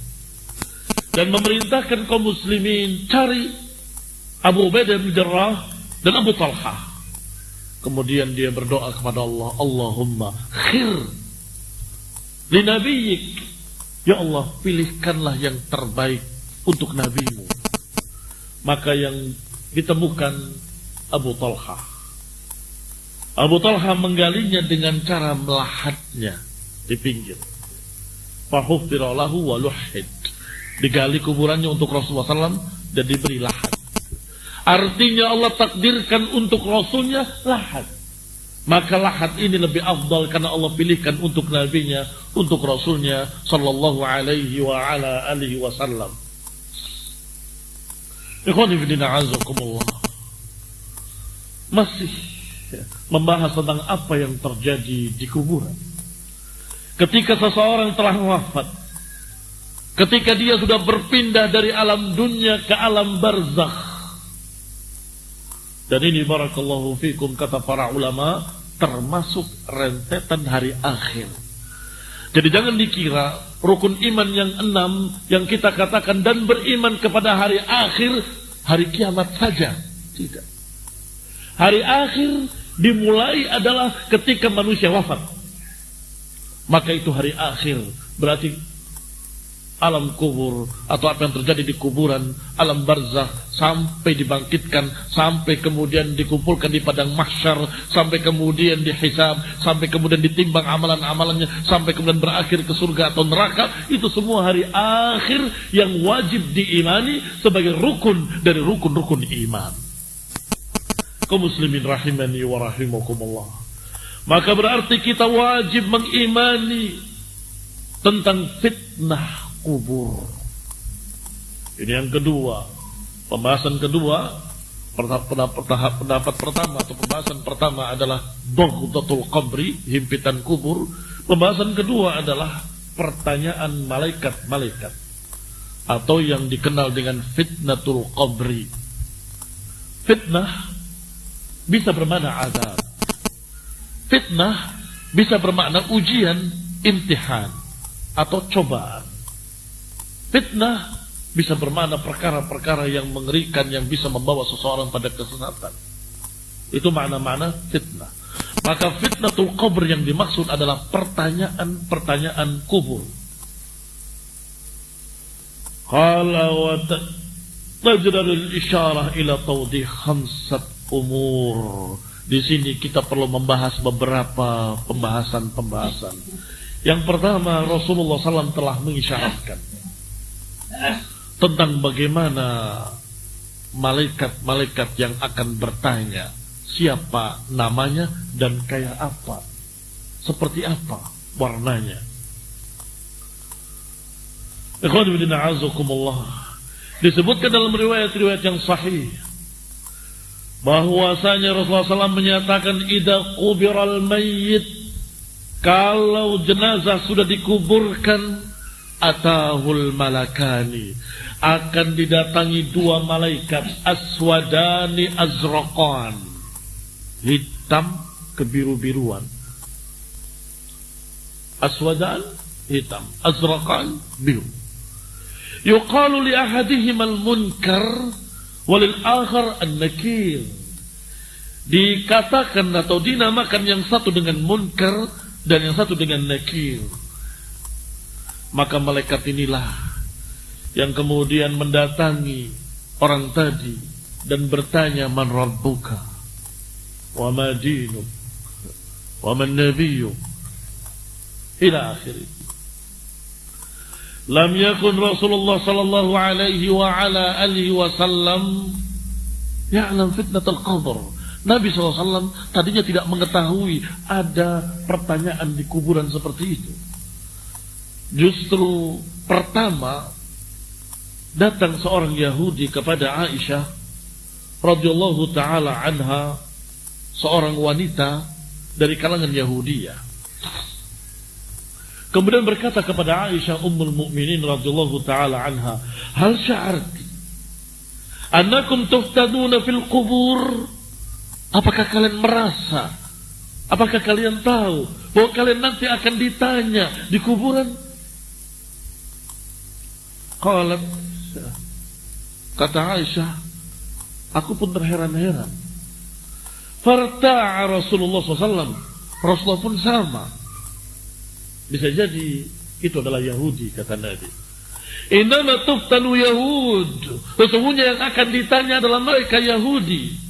dan memerintahkan kaum muslimin cari Abu Ubaidah bin Jarrah dan Abu Talhah. Kemudian dia berdoa kepada Allah, Allahumma khir li nabiyyik, ya Allah pilihkanlah yang terbaik untuk nabimu. Maka yang ditemukan Abu Talhah. Abu Talhah menggalinya dengan cara melahadnya di pinggir. Fahuftira lahu wa luhid, digali kuburannya untuk Rasulullah SAW dan diberi lahad. Artinya Allah takdirkan untuk Rasulnya lahad. Maka lahat ini lebih afdal karena Allah pilihkan untuk nabinya, untuk rasulnya sallallahu alaihi wa ala alihi wasallam. Ikhwani fillah azakumullah. Masih membahas tentang apa yang terjadi di kuburan. Ketika seseorang telah wafat, ketika dia sudah berpindah dari alam dunia ke alam barzakh. Dan ini barakallahu fikum kata para ulama termasuk rentetan hari akhir. Jadi jangan dikira rukun iman yang 6 yang kita katakan dan beriman kepada hari akhir, hari kiamat saja. Tidak. Hari akhir dimulai adalah ketika manusia wafat. Maka itu hari akhir. Berarti alam kubur atau apa yang terjadi di kuburan, alam barzakh, sampai dibangkitkan, sampai kemudian dikumpulkan di padang mahsyar, sampai kemudian dihisab, sampai kemudian ditimbang amalan-amalannya, sampai kemudian berakhir ke surga atau neraka. Itu semua hari akhir yang wajib diimani sebagai rukun dari rukun-rukun iman. Kaum muslimin rahimani wa rahimakumullah. Maka berarti kita wajib mengimani tentang fitnah kubur. Ini yang kedua. Pembahasan kedua, pendapat pertama atau pembahasan pertama adalah Dhaghdatul Qabri, himpitan kubur. Pembahasan kedua adalah pertanyaan malaikat-malaikat atau yang dikenal dengan fitnatul qabri. Fitnah bisa bermakna azab. Fitnah bisa bermakna ujian, imtihan atau cobaan. Fitnah bisa bermakna perkara-perkara yang mengerikan yang bisa membawa seseorang pada kesesatan. Itu makna-makna fitnah. Maka fitnatul qabr yang dimaksud adalah pertanyaan-pertanyaan kubur. Qala wa tajradul isyarah ila tawdih khamsat umur. Di sini kita perlu membahas beberapa pembahasan. Yang pertama, Rasulullah SAW telah mengisyaratkan tentang bagaimana malaikat-malaikat yang akan bertanya, siapa namanya dan kayak apa, seperti apa warnanya. Ikhwan fillah azakumullah. Disebutkan dalam riwayat-riwayat yang sahih bahwasanya Rasulullah SAW menyatakan idza qubiral mayyit, kalau jenazah sudah dikuburkan, atahul malakani, akan didatangi dua malaikat aswadani azraqan, hitam kebiru-biruan. Aswadan hitam, azraqan biru. Yuqalu li ahadihim al-munkar walil akhar an-nakir. Dikatakan atau dinamakan yang satu dengan munkar dan yang satu dengan nakir. Maka malaikat inilah yang kemudian mendatangi orang tadi dan bertanya, man rabbuka wa ma dinuk wa man nabiyyuk ila akhirih. Lam yakun Rasulullah sallallahu alaihi wa ala alihi wasallam ya'lam fitnatul qabr. Nabi SAW tadinya tidak mengetahui ada pertanyaan di kuburan seperti itu. Justru pertama datang seorang Yahudi kepada Aisyah radhiyallahu taala anha, seorang wanita dari kalangan Yahudiyah. Kemudian berkata kepada Aisyah ummul mukminin radhiyallahu taala anha, "Hal sya'arti annakum tuftaduna fil qubur?" Apakah kalian merasa, apakah kalian tahu bahwa kalian nanti akan ditanya di kuburan? Qalat, kata Aisyah, aku pun terheran-heran. Farta'a Rasulullah SAW, Rasulullah pun sama. Bisa jadi itu adalah Yahudi, kata Nabi. Innama tuftanu Yahud, sesungguhnya yang akan ditanya adalah mereka Yahudi.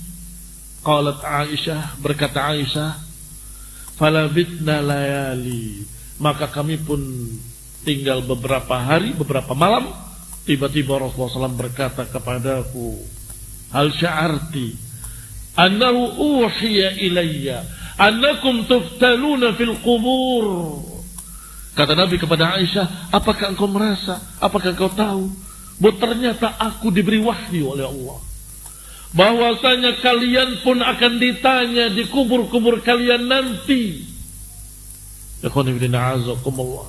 Qalat Aisyah, berkata Aisyah, falabitna layali, maka kami pun tinggal beberapa hari, beberapa malam. Tiba-tiba Rasulullah SAW berkata kepadaku, hal sya'arti annahu uhiya ilayya annakum tuftaluna fil qubur. Kata Nabi kepada Aisyah, apakah engkau merasa, apakah engkau tahu bahwa ternyata aku diberi wahyu oleh Allah, bahwasanya kalian pun akan ditanya di kubur-kubur kalian nanti. Ikhwan fillah, a'azakumullah.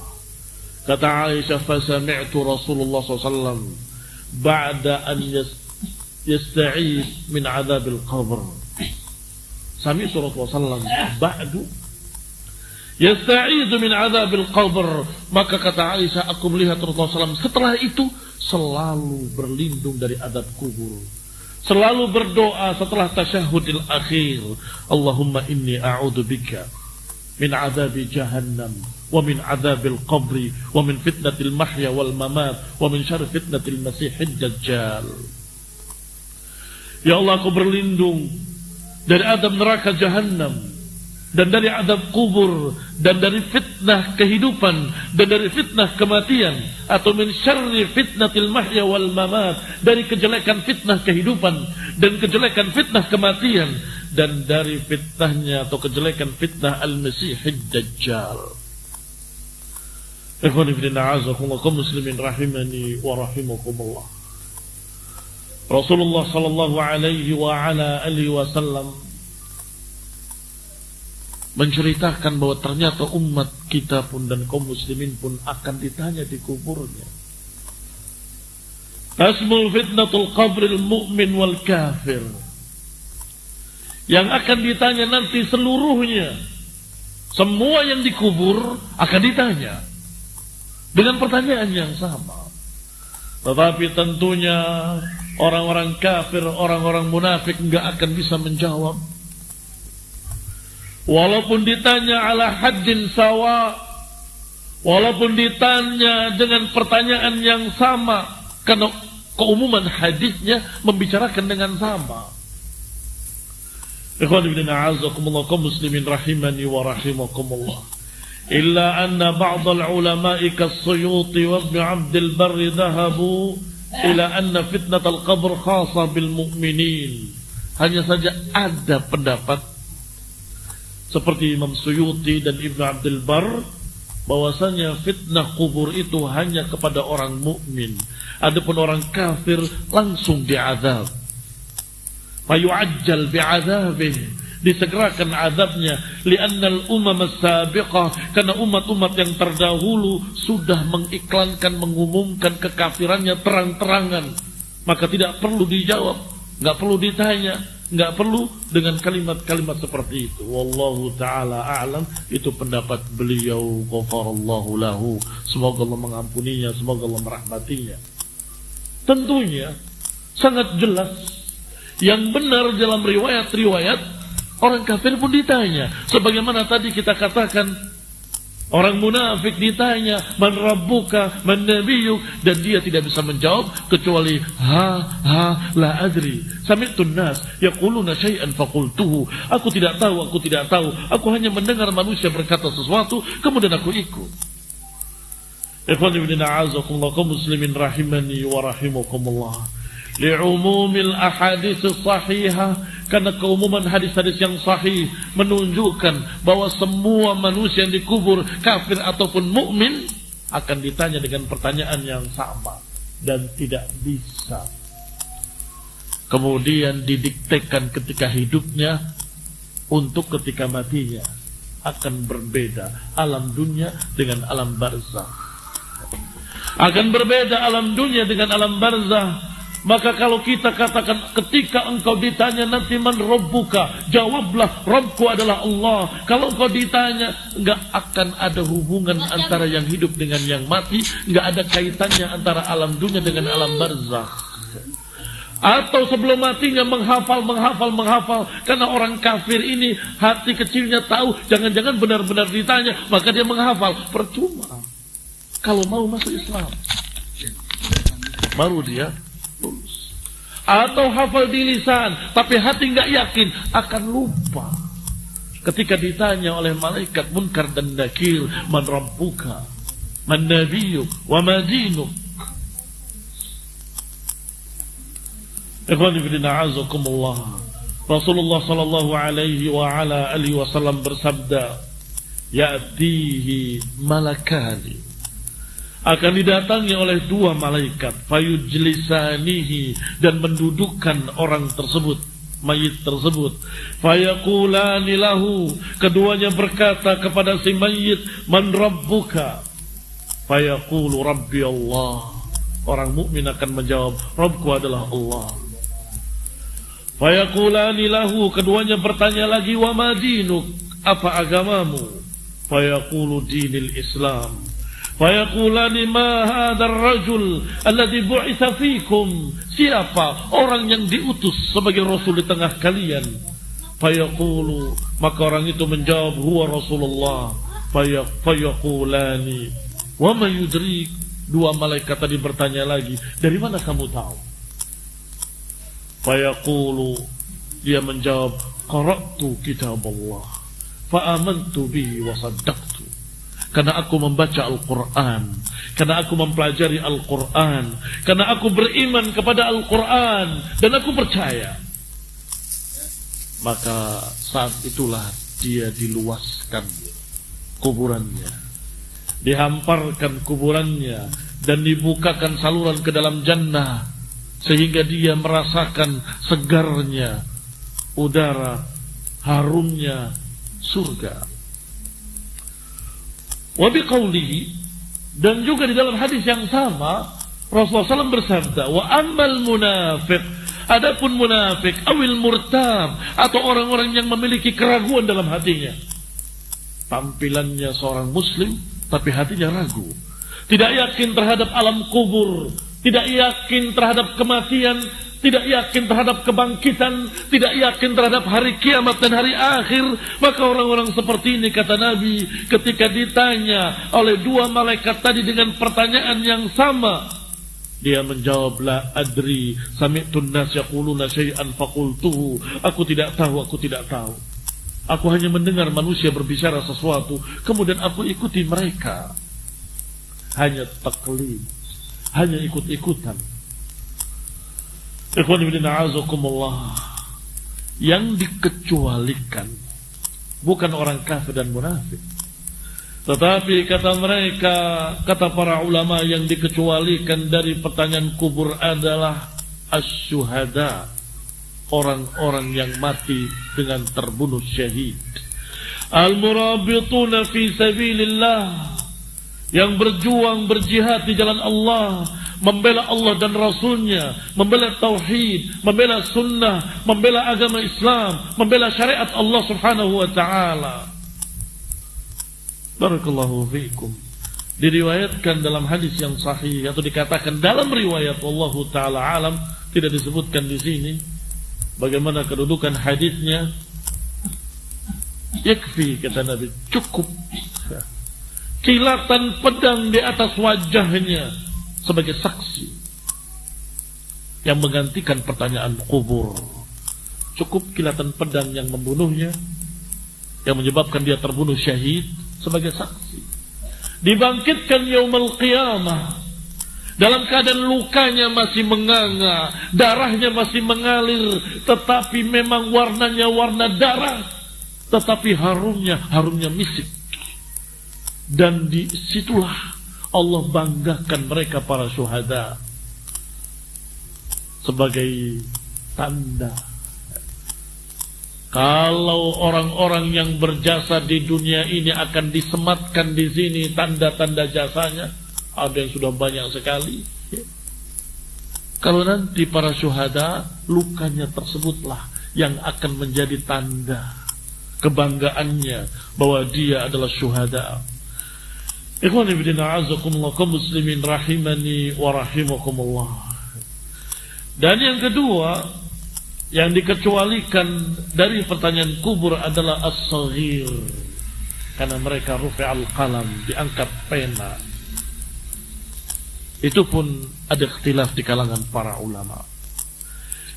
Kata Aisyah, fasami'tu Rasulullah SAW ba'da an yasta'id min adzabil qabr. Sami'tu Rasulullah SAW ba'du yasta'id min adzabil qabr. Maka kata Aisyah, aku melihat Rasulullah SAW setelah itu selalu berlindung dari adab kubur, selalu berdoa setelah tasyahudil akhir, Allahumma inni a'udzubika min adzabi jahannam wa min adzabil qabri wa min fitnatil mahya wal mamat wa min syarri fitnatil masihid dajjal. Ya Allah, aku berlindung dari adab neraka jahannam dan dari adab kubur dan dari fitnah kehidupan dan dari fitnah kematian, atau min syarri fitnatil mahya wal mamat, dari kejelekan fitnah kehidupan dan kejelekan fitnah kematian, dan dari fitnahnya atau kejelekan fitnah al-masihid dajjal. Ikhwan fillah, a'azakumullah, kaum muslimin rahimani wa rahimakumullah. Rasulullah sallallahu alaihi wa ala alihi wasallam menceritakan bahwa ternyata umat kita pun dan kaum muslimin pun akan ditanya di kuburnya. Tasmul fitnatul qabril mu'min wal kafir. Yang akan ditanya nanti seluruhnya, semua yang dikubur akan ditanya dengan pertanyaan yang sama. Tetapi tentunya orang-orang kafir, orang-orang munafik enggak akan bisa menjawab. Walaupun ditanya ala haddin sawa, walaupun ditanya dengan pertanyaan yang sama, karena keumuman hadisnya membicarakan dengan sama. Ikhwan fillah, a'azakumullah, kaum muslimin rahimani wa rahimakumullah. Illa anna ba'd al-ulama'i kas-Suyuti wa Ibn Abd al-Barr dhahabu ila anna fitnat al-qabr khassa bil mu'minin. Hanya saja ada pendapat seperti Imam Suyuti dan Ibn Abdul Barr bahwasanya fitnah kubur itu hanya kepada orang mukmin. Adapun orang kafir langsung diazab. Fayu'ajjal bi'adzabih, disegerakan azabnya, li'annal umam as-sabiqah, karena umat-umat yang terdahulu sudah mengiklankan, mengumumkan kekafirannya terang-terangan, maka tidak perlu dijawab, enggak perlu ditanya, enggak perlu dengan kalimat-kalimat seperti itu. Wallahu ta'ala a'lam. Itu pendapat beliau, ghafarallahu lahu, semoga Allah mengampuninya, semoga Allah merahmatinya. Tentunya sangat jelas yang benar dalam riwayat-riwayat, orang kafir pun ditanya. Sebagaimana tadi kita katakan, orang munafik ditanya, man rabbuka, man nabiyuk, dan dia tidak bisa menjawab kecuali la adri. Sami'tun nas yaquluna syai'an faqultuhu. Aku tidak tahu, aku tidak tahu. Aku hanya mendengar manusia berkata sesuatu, kemudian aku ikut. Ikhwan fillah, a'azakumullah, kaum muslimin rahimani wa rahimakumullah. Li'umumil ahadits sahihah, karena keumuman hadis-hadis yang sahih menunjukkan bahwa semua manusia yang dikubur, kafir ataupun mukmin, akan ditanya dengan pertanyaan yang sama dan tidak bisa kemudian didiktekan ketika hidupnya untuk ketika matinya. Akan berbeda alam dunia dengan alam barzakh. Akan berbeda alam dunia dengan alam barzakh. Maka kalau kita katakan ketika engkau ditanya nanti man rabbuka, jawablah Rabbku adalah Allah. Kalau engkau ditanya, enggak akan ada hubungan antara yang hidup dengan yang mati, enggak ada kaitannya antara alam dunia dengan alam barzakh. Atau sebelum matinya menghafal, karena orang kafir ini hati kecilnya tahu jangan-jangan benar-benar ditanya, maka dia menghafal. Percuma kalau mau masuk Islam, baru dia lulus. Atau hafal di lisan tapi hati enggak yakin, akan lupa ketika ditanya oleh malaikat munkar dan nakir, man rabbuka, man nabiyyuk, wa ma dinuk. Ikhwan fillah, a'azakumullah, Rasulullah sallallahu alaihi wa ala alihi wasallam bersabda, "Ya'tihi malakani." Akan didatangi oleh dua malaikat, fayujlisanihi, dan mendudukkan orang tersebut, mayit tersebut. Fayaqulani lahu, keduanya berkata kepada si mayit, "Man rabbuka?" Fayaqulu, "Rabbi Allah." Orang mukmin akan menjawab, "Rabbku adalah Allah." Fayaqulani lahu, keduanya bertanya lagi, "Wa ma dinuk?" Apa agamamu? Fayaqulu, "Dinil Islam." Fayaqulani, "Ma hadzal rajul alladhi bu'itsa fikum?" Siapa orang yang diutus sebagai rasul di tengah kalian? Fayaqulu, maka orang itu menjawab, "Huwa Rasulullah." Fayaqulani, "Wa ma yudrik?" Dua malaikat tadi bertanya lagi, "Dari mana kamu tahu?" Fayaqulu, dia menjawab, "Qara'tu kitab Allah fa amantu bihi wa saddaqtu." Karena aku membaca Al-Quran, karena aku mempelajari Al-Quran, karena aku beriman kepada Al-Quran, dan aku percaya. Maka saat itulah dia diluaskan kuburannya, dihamparkan kuburannya, dan dibukakan saluran ke dalam jannah, sehingga dia merasakan segarnya udara, harumnya surga. Wa biqaulihi, dan juga di dalam hadis yang sama Rasulullah SAW bersabda, "Wa ammal munafiq," adapun munafik, awil murtab, atau orang-orang yang memiliki keraguan dalam hatinya. Tampilannya seorang muslim tapi hatinya ragu, tidak yakin terhadap alam kubur, tidak yakin terhadap kematian, tidak yakin terhadap kebangkitan, tidak yakin terhadap hari kiamat dan hari akhir. Maka orang-orang seperti ini, kata Nabi, ketika ditanya oleh dua malaikat tadi dengan pertanyaan yang sama, dia menjawab, "La adri, sami'tun nas yaquluna syai'an faqultuhu." Aku tidak tahu, aku tidak tahu. Aku hanya mendengar manusia berbicara sesuatu, kemudian aku ikuti mereka. Hanya taklid, hanya ikut-ikutan. Ikhwan fillah, a'azakumullah. Yang dikecualikan bukan orang kafir dan munafik, tetapi kata mereka, kata para ulama, yang dikecualikan dari pertanyaan kubur adalah asyuhada, orang-orang yang mati dengan terbunuh syahid. Al-murabituna fi sabilillah, yang berjuang berjihad di jalan Allah, membela Allah dan Rasulnya, membela tauhid, membela sunnah, membela agama Islam, membela syariat Allah subhanahu wa ta'ala. Barakallahu fiikum. Diriwayatkan dalam hadis yang sahih, atau dikatakan dalam riwayat, wallahu ta'ala alam, tidak disebutkan di sini bagaimana kedudukan hadisnya. Yakfi, kata Nabi, cukup kilatan pedang di atas wajahnya sebagai saksi yang menggantikan pertanyaan kubur. Cukup kilatan pedang yang membunuhnya, yang menyebabkan dia terbunuh syahid, sebagai saksi. Dibangkitkan yaumul qiyamah dalam keadaan lukanya masih menganga, darahnya masih mengalir, tetapi memang warnanya warna darah, tetapi harumnya misik. Dan disitulah Allah banggakan mereka para syuhada sebagai tanda. Kalau orang-orang yang berjasa di dunia ini akan disematkan di sini tanda-tanda jasanya, ada yang sudah banyak sekali. Kalau nanti para syuhada, lukanya tersebutlah yang akan menjadi tanda kebanggaannya bahwa dia adalah syuhada. Ikhwan fillah, a'azakumullah, kaum muslimin rahimani wa rahimakumullah. Dan yang kedua yang dikecualikan dari pertanyaan kubur adalah as-saghir, karena mereka rufi'al qalam, diangkat pena. Itu pun ada ikhtilaf di kalangan para ulama.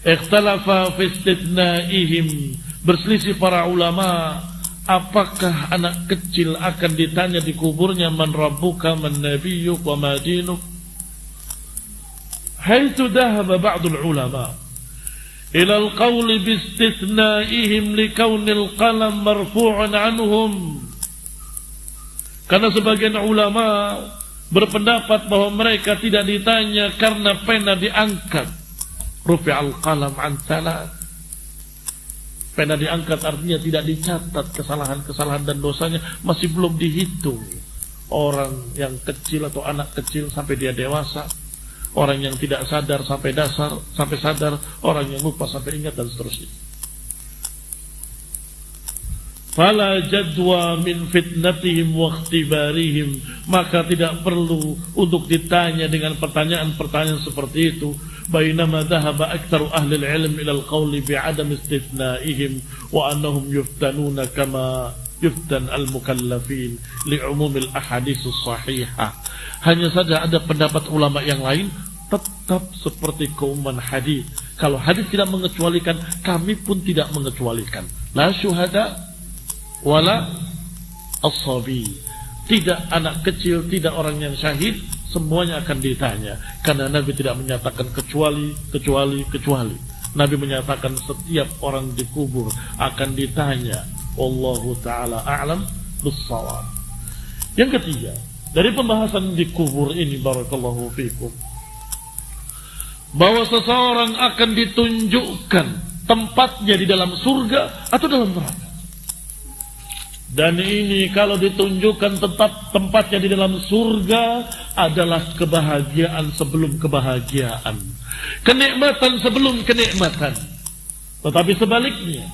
Ikhtalafa fi istithnaihim, berselisih para ulama, apakah anak kecil akan ditanya di kuburnya, man rabbuka, man nabiyyuk, wa ma dinuk? Haitsu dhahaba ba'dul ulama, ilal qawli bistithnaihim likaunil qalam marfu'an anhum. Karena sebagian ulama berpendapat bahwa mereka tidak ditanya karena pena diangkat. Rufi'al qalam an thalath. Pena diangkat artinya tidak dicatat kesalahan-kesalahan dan dosanya, masih belum dihitung. Orang yang kecil atau anak kecil sampai dia dewasa, orang yang tidak sadar sampai sadar, orang yang lupa sampai ingat, dan seterusnya. Fala jadwa min fitnatihim wa ikhtibarihim, maka tidak perlu untuk ditanya dengan pertanyaan-pertanyaan seperti itu. Bainama dhahaba aktsaru ahli al-ilm ila al-qawli bi'adam istithnaihim wa annahum yuftanuna kama yuftan al-mukallafin li'umum al-ahadits as-sahihah. Hanya saja ada pendapat ulama yang lain tetap seperti keumuman hadis. Kalau hadis tidak mengecualikan, kami pun tidak mengecualikan. La syuhada wala as-sabi. Tidak anak kecil, tidak orang yang syahid, semuanya akan ditanya. Karena Nabi tidak menyatakan kecuali. Nabi menyatakan setiap orang dikubur akan ditanya. Wallahu ta'ala a'lam bis-shawab. Yang ketiga, dari pembahasan di kubur ini, barakallahu fikum, bahwa seseorang akan ditunjukkan tempatnya di dalam surga atau dalam neraka. Dan ini kalau ditunjukkan tetap tempatnya di dalam surga adalah kebahagiaan sebelum kebahagiaan, kenikmatan sebelum kenikmatan. Tetapi sebaliknya,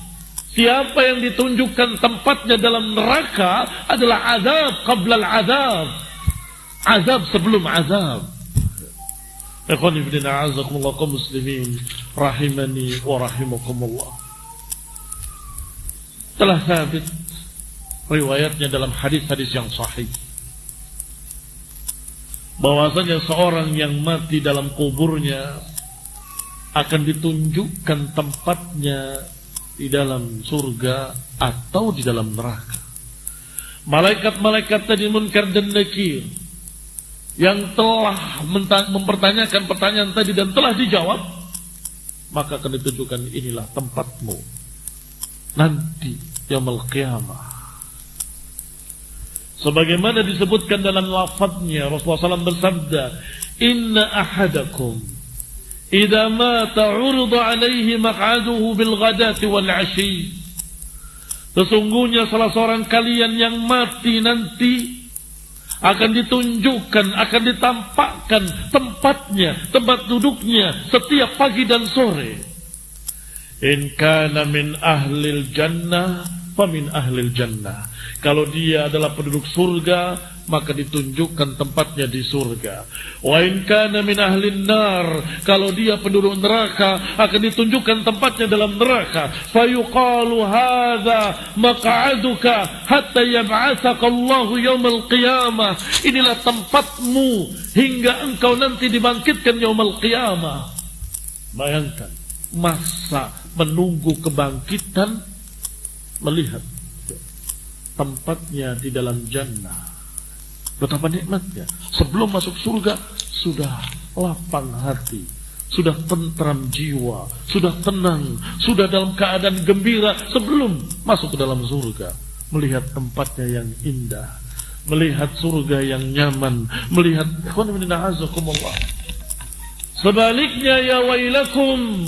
siapa yang ditunjukkan tempatnya dalam neraka adalah azab qablal azab, azab sebelum azab. Ikhwani fillah, a'azakumullah kaum muslimin rahimani wa rahimakumullah. Telah sabit riwayatnya dalam hadis-hadis yang sahih bahwasanya seorang yang mati dalam kuburnya akan ditunjukkan tempatnya di dalam surga atau di dalam neraka. Malaikat-malaikat tadi Munkar dan Nakir yang telah mempertanyakan pertanyaan tadi dan telah dijawab, maka akan ditunjukkan inilah tempatmu nanti yaumul qiyamah. Sebagaimana disebutkan dalam lafadznya, Rasulullah SAW bersabda, Inna ahadakum idza mata urida alaihi maq'aduhu bil ghadati wal 'ashi. Sesungguhnya salah seorang kalian yang mati nanti akan ditunjukkan, akan ditampakkan tempatnya, tempat duduknya setiap pagi dan sore. In kana min ahlil jannah famin ahlil jannah. Kalau dia adalah penduduk surga, maka ditunjukkan tempatnya di surga. Wa in kana min ahlin nar, kalau dia penduduk neraka, akan ditunjukkan tempatnya dalam neraka. Fayuqalu hadza maq'aduka hatta yab'atsaka Allahu yaumil qiyamah. Inilah tempatmu hingga engkau nanti dibangkitkan yaumil qiyamah. Bayangkan masa menunggu kebangkitan, melihat tempatnya di dalam jannah. Betapa nikmatnya. Sebelum masuk surga sudah lapang hati, sudah tentram jiwa, sudah tenang, sudah dalam keadaan gembira sebelum masuk ke dalam surga. Melihat tempatnya yang indah, melihat surga yang nyaman, melihat sebaliknya, ya wailakum,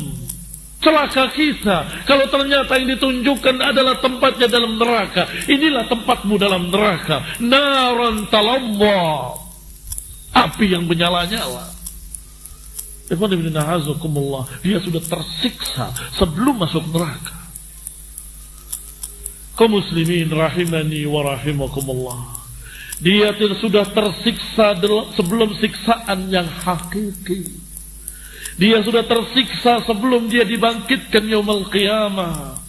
celaka kita kalau ternyata yang ditunjukkan adalah tempatnya dalam neraka. Inilah tempatmu dalam neraka. Naran talawwa, api yang menyala-nyala. Dia sudah tersiksa sebelum masuk neraka. Kaum muslimin rahimani wa rahimakumullah, dia sudah tersiksa sebelum siksaan yang hakiki. Dia sudah tersiksa sebelum dia dibangkitkan yaumul qiyamah.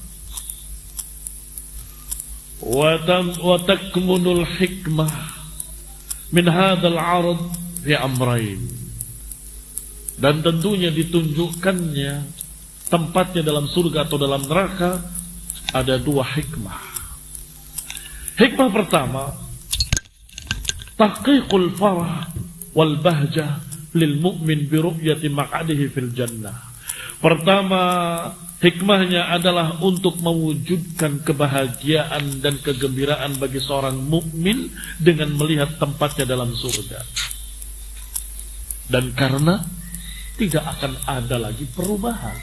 Wa takmunul hikmah min hadzal 'ard fi amrayn. Dan tentunya ditunjukkannya tempatnya dalam surga atau dalam neraka ada dua hikmah. Hikmah pertama, tahqiqul farah wal bahjah lil mu'min bi ru'yati maq'adihi fil jannah. Pertama, hikmahnya adalah untuk mewujudkan kebahagiaan dan kegembiraan bagi seorang mukmin dengan melihat tempatnya dalam surga. Dan karena tidak akan ada lagi perubahan.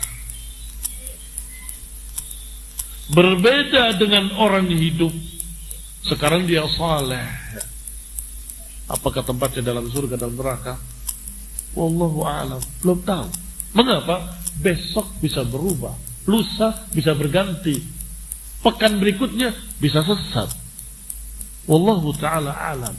Berbeda dengan orang hidup. Sekarang dia saleh. Apakah tempatnya dalam surga, dalam neraka? Wallahu a'lam. Belum tahu. Mengapa? Besok bisa berubah, lusa bisa berganti, pekan berikutnya bisa sesat. Wallahu ta'ala alam.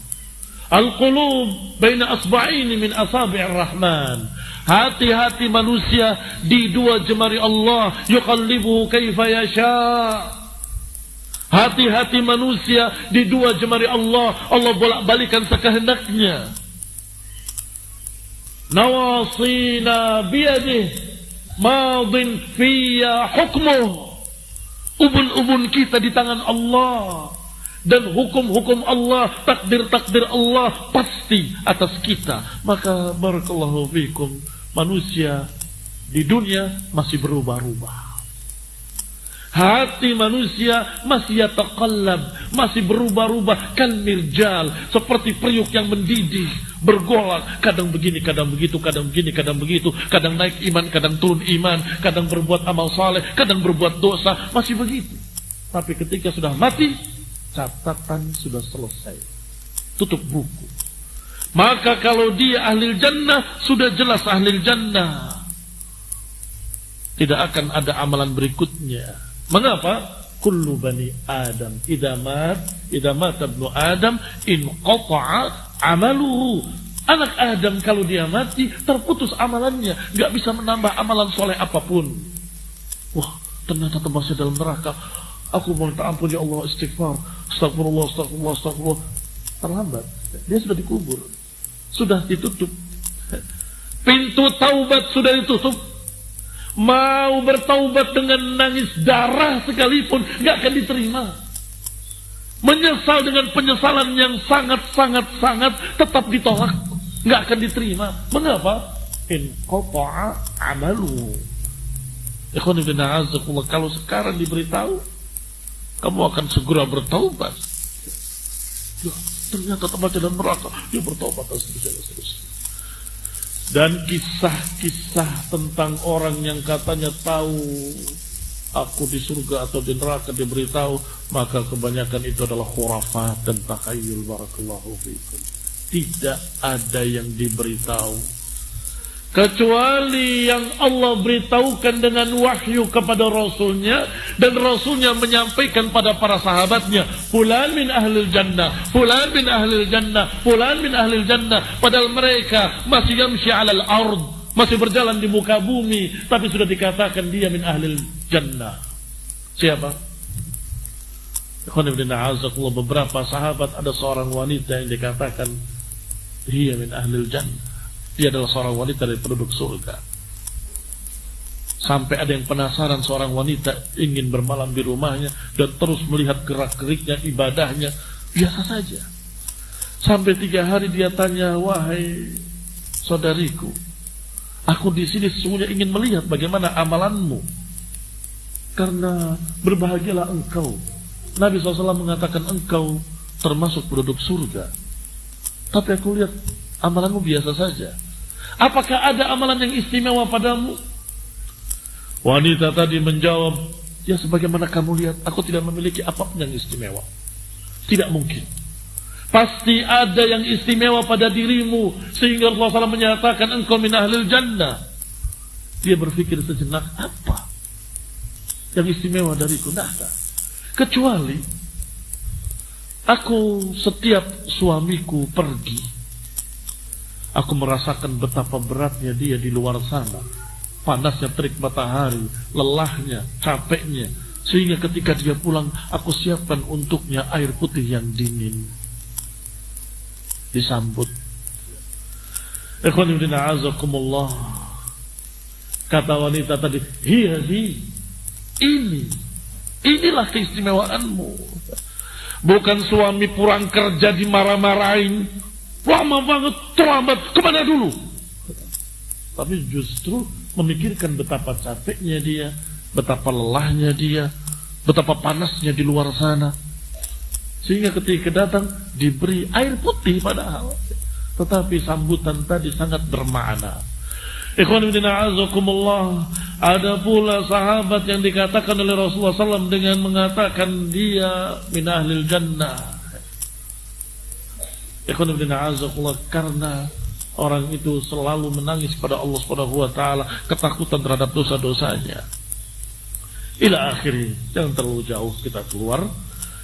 Al-qulub baina asba'ini min asabi'ir rahman. Hati-hati manusia di dua jemari Allah, yuqallibuhu kaifa yasha. Hati-hati manusia di dua jemari Allah, Allah bolak-balikan sekehendaknya. Nawasina biyadihi madin fiyya hukmuh. Ubun-ubun kita di tangan Allah. Dan hukum-hukum Allah, takdir-takdir Allah pasti atas kita. Maka barakallahu fikum, manusia di dunia masih berubah-ubah. Hati manusia masih yataqallab, masih berubah-ubah kal mirjal, seperti periuk yang mendidih, bergolak, kadang begini, kadang begitu, kadang begini, kadang begitu, kadang naik iman, kadang turun iman, kadang berbuat amal saleh, kadang berbuat dosa, masih begitu. Tapi ketika sudah mati, catatan sudah selesai, tutup buku. Maka kalau dia ahli jannah, sudah jelas ahli jannah, tidak akan ada amalan berikutnya. Mengapa? Kullu bani Adam idza mata ibnu Adam in qata'a amaluhu. Anak Adam kalau dia mati terputus amalannya, enggak bisa menambah amalan soleh apapun. Wah, ternyata tembaknya dalam neraka. Aku minta ampun ya Allah, istighfar. Astagfirullah. Terlambat. Dia sudah dikubur. Sudah ditutup. Pintu taubat sudah ditutup. Mau bertaubat dengan nangis darah sekalipun gak akan diterima. Menyesal dengan penyesalan yang sangat tetap ditolak, gak akan diterima. Mengapa? In qata'a amalu. Ikhwan ibn a'azakullah, kalau sekarang diberitahu kamu akan segera bertaubat, ternyata tempatnya dalam neraka, dia bertaubat dan seterusnya. Dan kisah-kisah tentang orang yang katanya tahu aku di surga atau di neraka diberitahu, maka kebanyakan itu adalah khurafat dan takhayul. Barakallahu fikum. Tidak ada yang diberitahu kecuali yang Allah beritahukan dengan wahyu kepada Rasulnya, dan Rasulnya menyampaikan pada para sahabatnya, fulan min ahlil jannah, fulan min ahlil jannah, fulan min ahlil jannah. Padahal mereka masih yamshi alal ard, masih berjalan di muka bumi, tapi sudah dikatakan dia min ahlil jannah. Siapa? Beberapa sahabat, ada seorang wanita yang dikatakan dia min ahlil jannah. Dia adalah seorang wanita dari penduduk surga. Sampai ada yang penasaran, seorang wanita ingin bermalam di rumahnya dan terus melihat gerak-geriknya, ibadahnya biasa saja. Sampai 3 hari dia tanya, wahai saudariku, aku di sini sesungguhnya ingin melihat bagaimana amalanmu, karena berbahagialah engkau. Nabi SAW mengatakan engkau termasuk penduduk surga. Tapi aku lihat amalanmu biasa saja. Apakah ada amalan yang istimewa padamu? Wanita tadi menjawab, ya sebagaimana kamu lihat, aku tidak memiliki apapun yang istimewa. Tidak mungkin. Pasti ada yang istimewa pada dirimu, sehingga Rasulullah SAW menyatakan engkau min ahlil jannah. Dia berpikir sejenak, apa yang istimewa dariku? Tidak ada. Kecuali aku setiap suamiku pergi, aku merasakan betapa beratnya dia di luar sana. Panasnya terik matahari, lelahnya, capeknya. Sehingga ketika dia pulang, aku siapkan untuknya air putih yang dingin. Disambut. Ikhwan ibn a'azakumullah. Kata wanita tadi, inilah keistimewaanmu. Bukan suami pulang kerja dimarah-marahin, lama banget, terlambat, kemana dulu? tapi justru memikirkan betapa capeknya dia, betapa lelahnya dia, betapa panasnya di luar sana. Sehingga ketika datang diberi air putih padahal, tetapi sambutan tadi sangat bermakna. Ikhwan fillah azakumullah, ada pula sahabat yang dikatakan oleh Rasulullah SAW dengan mengatakan dia min ahlil jannah. Ikhwan fillah azakumullah, karena orang itu selalu menangis pada Allah Subhanahu wa taala, ketakutan terhadap dosa-dosanya. Ila akhiri, jangan terlalu jauh kita keluar.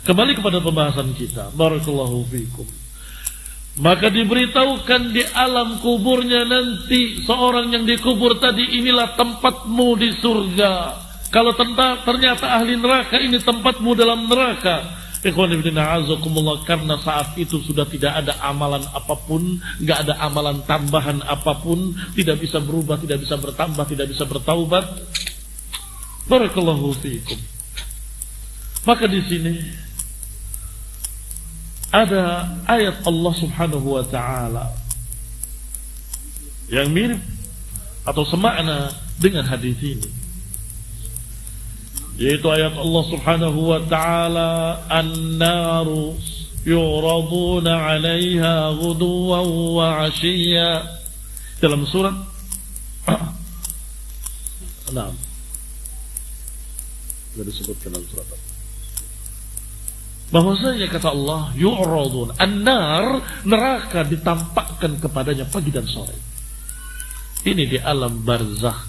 Kembali kepada pembahasan kita. Barakallahu fikum. Maka diberitahukan di alam kuburnya nanti seorang yang dikubur tadi, inilah tempatmu di surga. Kalau ternyata ahli neraka, ini tempatmu dalam neraka. Ikhwan fillah azakumullah, karena saat itu sudah tidak ada amalan apapun, enggak ada amalan tambahan apapun, tidak bisa berubah, tidak bisa bertambah, tidak bisa bertaubat. Barakallahu fiikum. Maka di sini ada ayat Allah Subhanahu wa taala yang mirip atau semakna dengan hadis ini, yaitu ayat Allah Subhanahu wa taala, an-naru yuraduna 'alaiha ghuduwan wa 'ashiyya, dalam surat Nah, sudah disebutkan dalam surat apa? Bahwasanya kata Allah, yu'radun, an-nar, neraka ditampakkan kepadanya pagi dan sore. Ini di alam barzakh,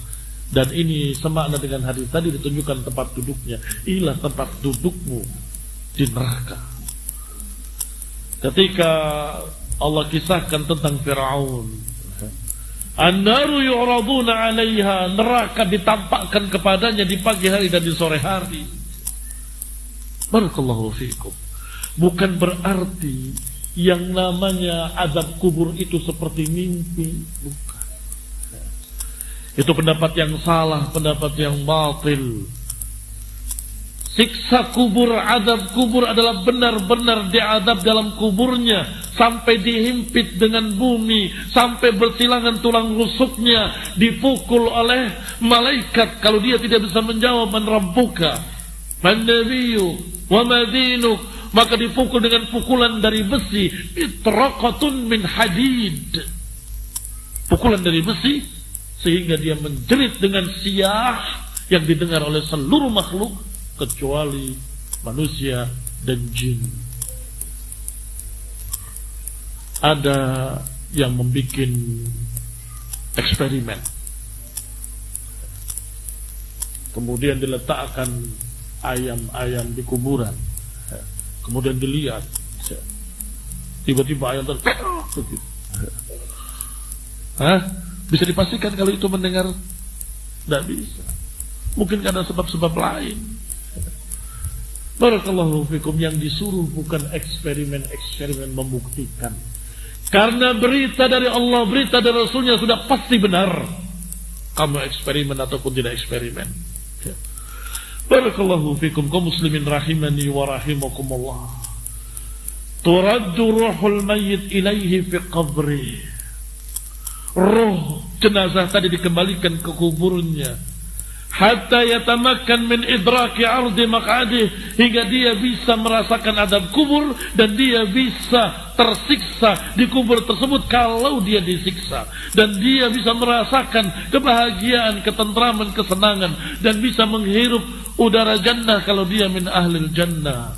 dan ini semakna dengan hadis tadi, ditunjukkan tempat duduknya. Inilah tempat dudukmu di neraka. Ketika Allah kisahkan tentang Fir'aun, an-naru yu'raduna 'alaiha, neraka ditampakkan kepadanya di pagi hari dan di sore hari. Barakallahu fiikum. Bukan berarti yang namanya azab kubur itu seperti mimpi, bukan. Itu pendapat yang salah, pendapat yang batil. Siksa kubur, azab kubur adalah benar-benar diadab dalam kuburnya, sampai dihimpit dengan bumi, sampai bersilangan tulang rusuknya, dipukul oleh malaikat. Kalau dia tidak bisa menjawab, man rabbuka, man nabiyyu, wa madinuk, maka dipukul dengan pukulan dari besi, itraqatun min hadid, pukulan dari besi, sehingga dia menjerit dengan siah yang didengar oleh seluruh makhluk kecuali manusia dan jin. Ada yang membuat eksperimen, kemudian diletakkan ayam-ayam di kuburan, kemudian dilihat, tiba-tiba ayam begitu. Bisa dipastikan kalau itu mendengar? Tidak bisa. Mungkin karena sebab-sebab lain. Barakallahu fikum. Yang disuruh bukan eksperimen membuktikan, karena berita dari Allah, berita dari Rasulnya sudah pasti benar. Kamu eksperimen ataupun tidak eksperimen. Barakallahu fikum, kaum muslimin rahimani wa rahimakumullah. Turaddu ruhul mayyit ilaihi fi qabri. Roh jenazah tadi dikembalikan ke kuburnya, hatta yatamakkan min idraki ardi maq'adih, hingga dia bisa merasakan adab kubur dan dia bisa tersiksa di kubur tersebut kalau dia disiksa, dan dia bisa merasakan kebahagiaan, ketentraman, kesenangan, dan bisa menghirup udara jannah kalau dia min ahlil jannah.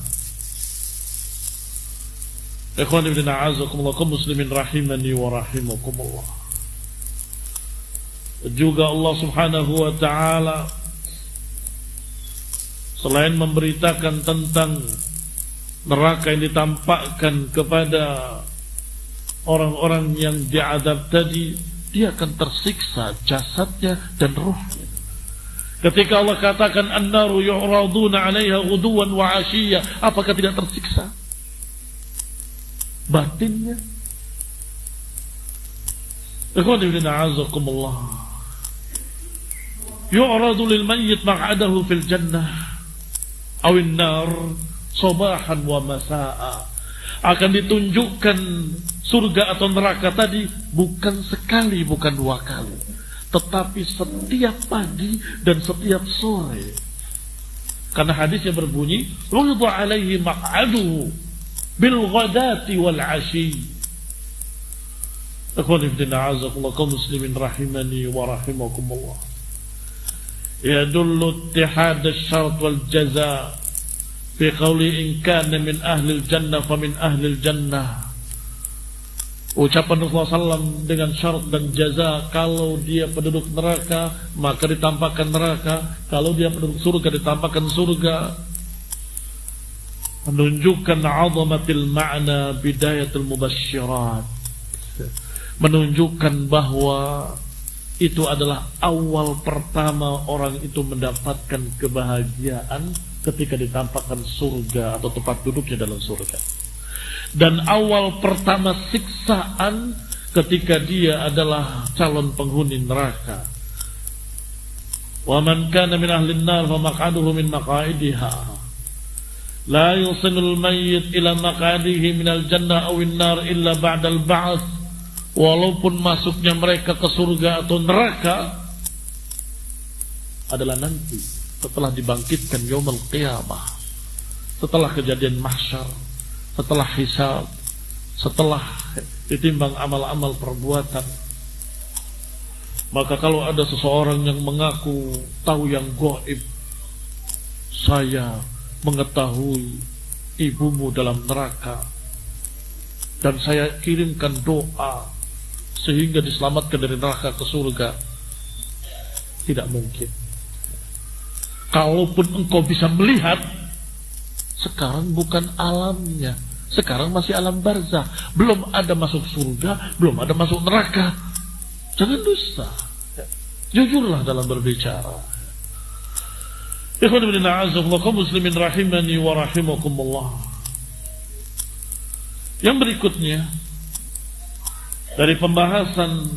Ikhwani fillah azakumullah, kaum muslimin rahimani wa rahimakumullah. Juga Allah Subhanahu wa ta'ala selain memberitakan tentang neraka yang ditampakkan kepada orang-orang yang diadab tadi, dia akan tersiksa jasadnya dan ruhnya. Ketika Allah katakan an-naru yu'raduna 'alaiha ghuduwan wa 'ashiyya, apakah tidak tersiksa batinnya? Ikhwan fillah azakumullah, yu'radu lil mayyit maq'adahu fil jannah awin nar sabahan wa masa'a. Akan ditunjukkan surga atau neraka tadi bukan sekali, bukan dua kali, tetapi setiap pagi dan setiap sore. Karena hadisnya berbunyi, "Ridha alaihi maq'aduhu bil ghadati wal 'ashi." Akhwani fi din, a'azakumullah, kaum muslimin rahimani wa rahimakumullah. Yadullu ittihad asy-syart wal jazaa fi qawli in kana min ahli al-jannah fa min ahli al-jannah. Ucapan Rasulullah SAW dengan syarat dan jaza, kalau dia penduduk neraka maka ditampakkan neraka, kalau dia penduduk surga ditampakkan surga, menunjukkan 'azamatil ma'na bidayatul mubasysyirat, menunjukkan bahwa itu adalah awal pertama orang itu mendapatkan kebahagiaan ketika ditampakkan surga atau tempat duduknya dalam surga. Dan awal pertama siksaan ketika dia adalah calon penghuni neraka. Wa man kana min ahli an-nar fa maq'aduhu min maqa'idiha. La yusinul mayyit ila maq'adihi min al-jannah aw an-nar illa ba'da al-ba'ts. Walaupun masuknya mereka ke surga atau neraka adalah nanti setelah dibangkitkan yaumul qiyamah, setelah kejadian mahsyar, setelah hisab, setelah ditimbang amal-amal perbuatan. Maka kalau ada seseorang yang mengaku tahu yang gaib, saya mengetahui ibumu dalam neraka dan saya kirimkan doa sehingga diselamatkan dari neraka ke surga, tidak mungkin. Kalaupun engkau bisa melihat, sekarang bukan alamnya, sekarang masih alam barzah, belum ada masuk surga, belum ada masuk neraka. Jangan dusta, jujurlah dalam berbicara. Ikhwan ibn a'azakumullah, kaum muslimin rahimani wa rahimakumullah. Yang berikutnya dari pembahasan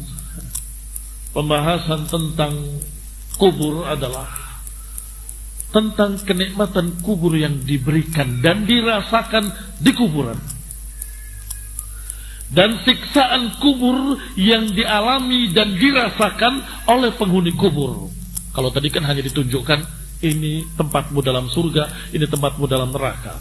tentang kubur adalah tentang kenikmatan kubur yang diberikan dan dirasakan di kuburan, dan siksaan kubur yang dialami dan dirasakan oleh penghuni kubur. Kalau tadi kan hanya ditunjukkan ini tempatmu dalam surga, ini tempatmu dalam neraka.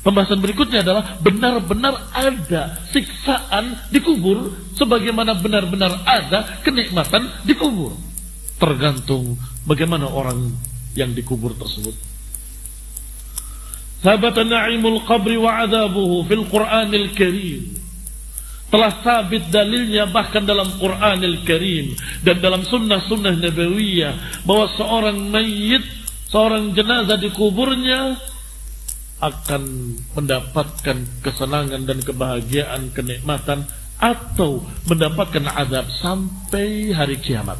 Pembahasan berikutnya adalah benar-benar ada siksaan di kubur sebagaimana benar-benar ada kenikmatan di kubur. Tergantung bagaimana orang yang dikubur tersebut. Sabata na'imul qabri wa 'adzabuhu fil Qur'anil Karim. Telah sabit dalilnya bahkan dalam Qur'anil Karim dan dalam sunnah-sunnah nabawiyah bahwa seorang mayit, seorang jenazah di kuburnya akan mendapatkan kesenangan dan kebahagiaan, kenikmatan, atau mendapatkan azab sampai hari kiamat.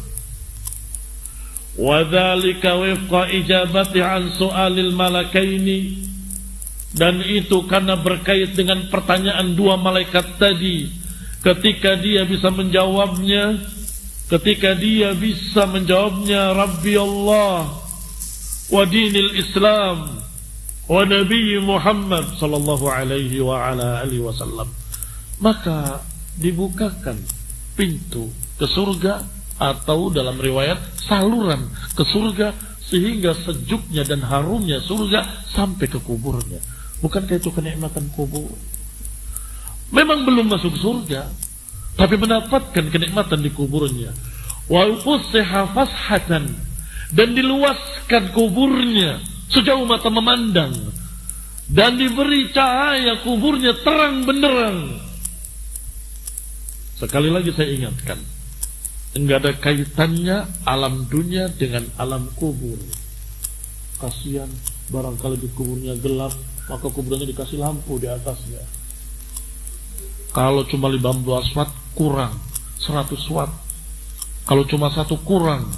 Wadzalika wifqa ijabati an su'alil malakaini, dan itu karena berkait dengan pertanyaan dua malaikat tadi. Ketika dia bisa menjawabnya, Rabbi Allah wa dinil Islam wa Nabi Muhammad sallallahu alaihi wa ala alihi wasallam, maka dibukakan pintu ke surga, atau dalam riwayat saluran ke surga, sehingga sejuknya dan harumnya surga sampai ke kuburnya. Bukankah itu kenikmatan kubur? Memang belum masuk surga, tapi mendapatkan kenikmatan di kuburnya. Wa fussiha fashatan, dan diluaskan kuburnya sejauh mata memandang, dan diberi cahaya kuburnya terang benderang. Sekali lagi saya ingatkan, enggak ada kaitannya alam dunia dengan alam kubur. Kasihan barangkali di kuburnya gelap, maka kuburnya dikasih lampu di atasnya. Kalau cuma 15 watt kurang 100 watt, kalau cuma 1 kurang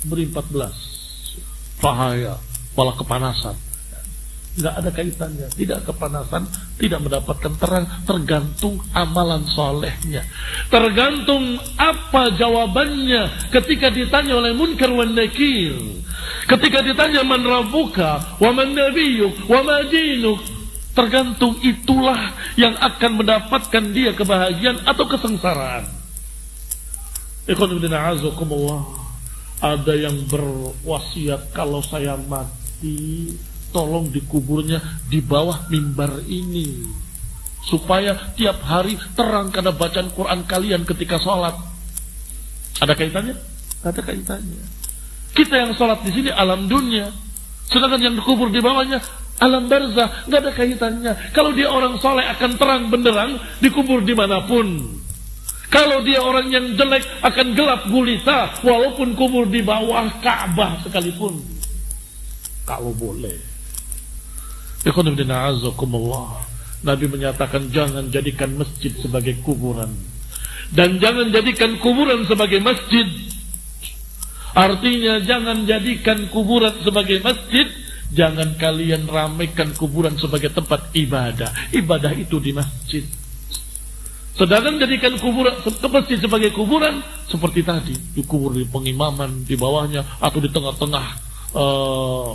beri 14, bahaya, malah kepanasan. Enggak ada kaitannya, tidak kepanasan, tidak mendapatkan terang, tergantung amalan solehnya, tergantung apa jawabannya ketika ditanya oleh Munkar wan Nakir, ketika ditanya man rabbuka wa man nabiyyuk wa ma dinuk. Tergantung itulah yang akan mendapatkan dia kebahagiaan atau kesengsaraan. Ikhwan fillah azakumullah, ada yang berwasiat kalau saya mati tolong dikuburnya di bawah mimbar ini supaya tiap hari terang karena bacaan Quran kalian ketika sholat. Ada kaitannya? Ada kaitannya. Kita yang sholat di sini alam dunia, sedangkan yang dikubur di bawahnya alam barzah, nggak ada kaitannya. Kalau dia orang soleh akan terang benderang dikubur dimanapun. Kalau dia orang yang jelek akan gelap gulita walaupun kubur di bawah Ka'bah sekalipun. Kalau boleh. Nabi menyatakan jangan jadikan masjid sebagai kuburan dan jangan jadikan kuburan sebagai masjid. Artinya jangan jadikan kuburan sebagai masjid, jangan kalian ramaikan kuburan sebagai tempat ibadah. Ibadah itu di masjid. Sedangkan jadikan kuburan ke masjid sebagai kuburan seperti tadi, dikubur di pengimaman di bawahnya atau di tengah-tengah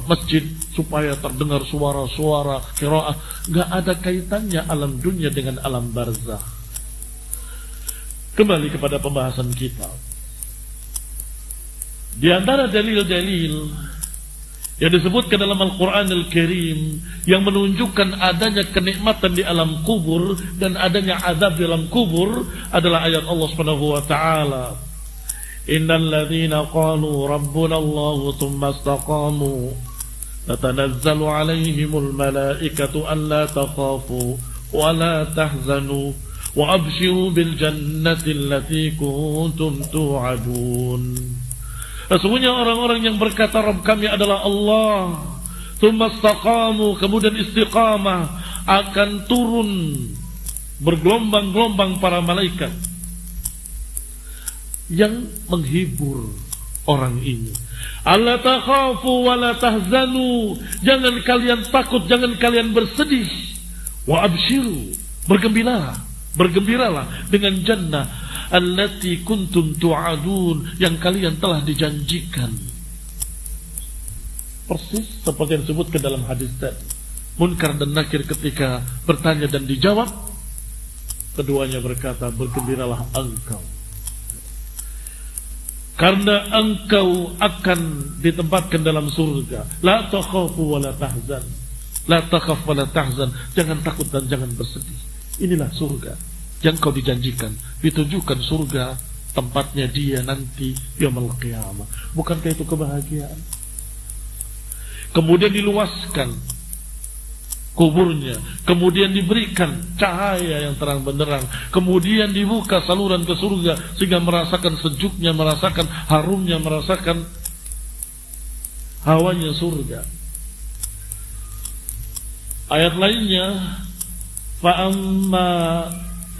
masjid supaya terdengar suara-suara qiraah. Enggak ada kaitannya alam dunia dengan alam barzah. Kembali kepada pembahasan kita. Di antara dalil-dalil yang disebutkan dalam Al-Quran Al-Karim yang menunjukkan adanya kenikmatan di alam kubur dan adanya azab di alam kubur adalah ayat Allah Subhanahu wa taala. Innal ladzina qalu rabbuna Allah tsumma istaqamu tatanazzalu 'alaihimul malaikatu alla takhafu wa la tahzanu wa abshiru bil jannati allati kuntum tu'adun. Sesungguhnya orang-orang yang berkata Rabb kami adalah Allah, tsumma istaqamu, kemudian istiqamah, akan turun bergelombang-gelombang para malaikat yang menghibur orang ini. Alla takhafu wa la tahzanu, jangan kalian takut, jangan kalian bersedih. Wa abshiru, bergembiralah dengan jannah allati kuntum tu'adun, yang kalian telah dijanjikan. Persis seperti yang disebutkan dalam hadis tadi. Munkar dan Nakir ketika bertanya dan dijawab, keduanya berkata, bergembiralah engkau, karena engkau akan ditempatkan dalam surga. La takhafu wa la tahzan, la takhaf wa la tahzan, jangan takut dan jangan bersedih. Inilah surga yang kau dijanjikan. Ditujukan surga tempatnya dia nanti yaumul qiyamah. Bukankah itu kebahagiaan? Kemudian diluaskan kuburnya, kemudian diberikan cahaya yang terang benderang, kemudian dibuka saluran ke surga sehingga merasakan sejuknya, merasakan harumnya, merasakan hawanya surga. Ayat lainnya, fa amma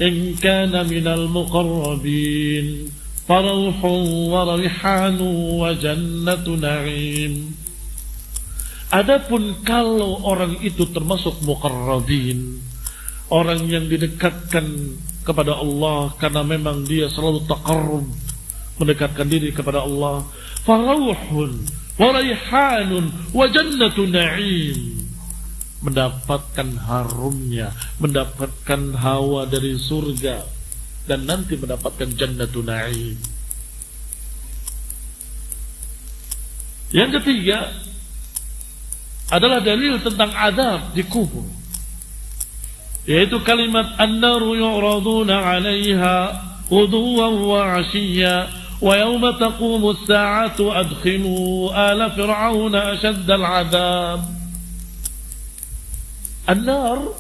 in kana minal muqarrabin farauhun wa rayhanun wa jannatu na'im. Adapun kalau orang itu termasuk muqarrabin, orang yang didekatkan kepada Allah karena memang dia selalu taqarrub, mendekatkan diri kepada Allah, farauhun wa rayhanun wa jannatu na'im, mendapatkan harumnya, mendapatkan hawa dari surga, dan nanti mendapatkan jannatun na'im. Yang ketiga adalah dalil tentang azab di kubur, yaitu kalimat an-naru yu'raduna 'alaiha ghuduwan wa 'ashiyya wa yawma taqumu as-sa'atu adkhilu ala fir'auna ashadda al-'adab. An-nar,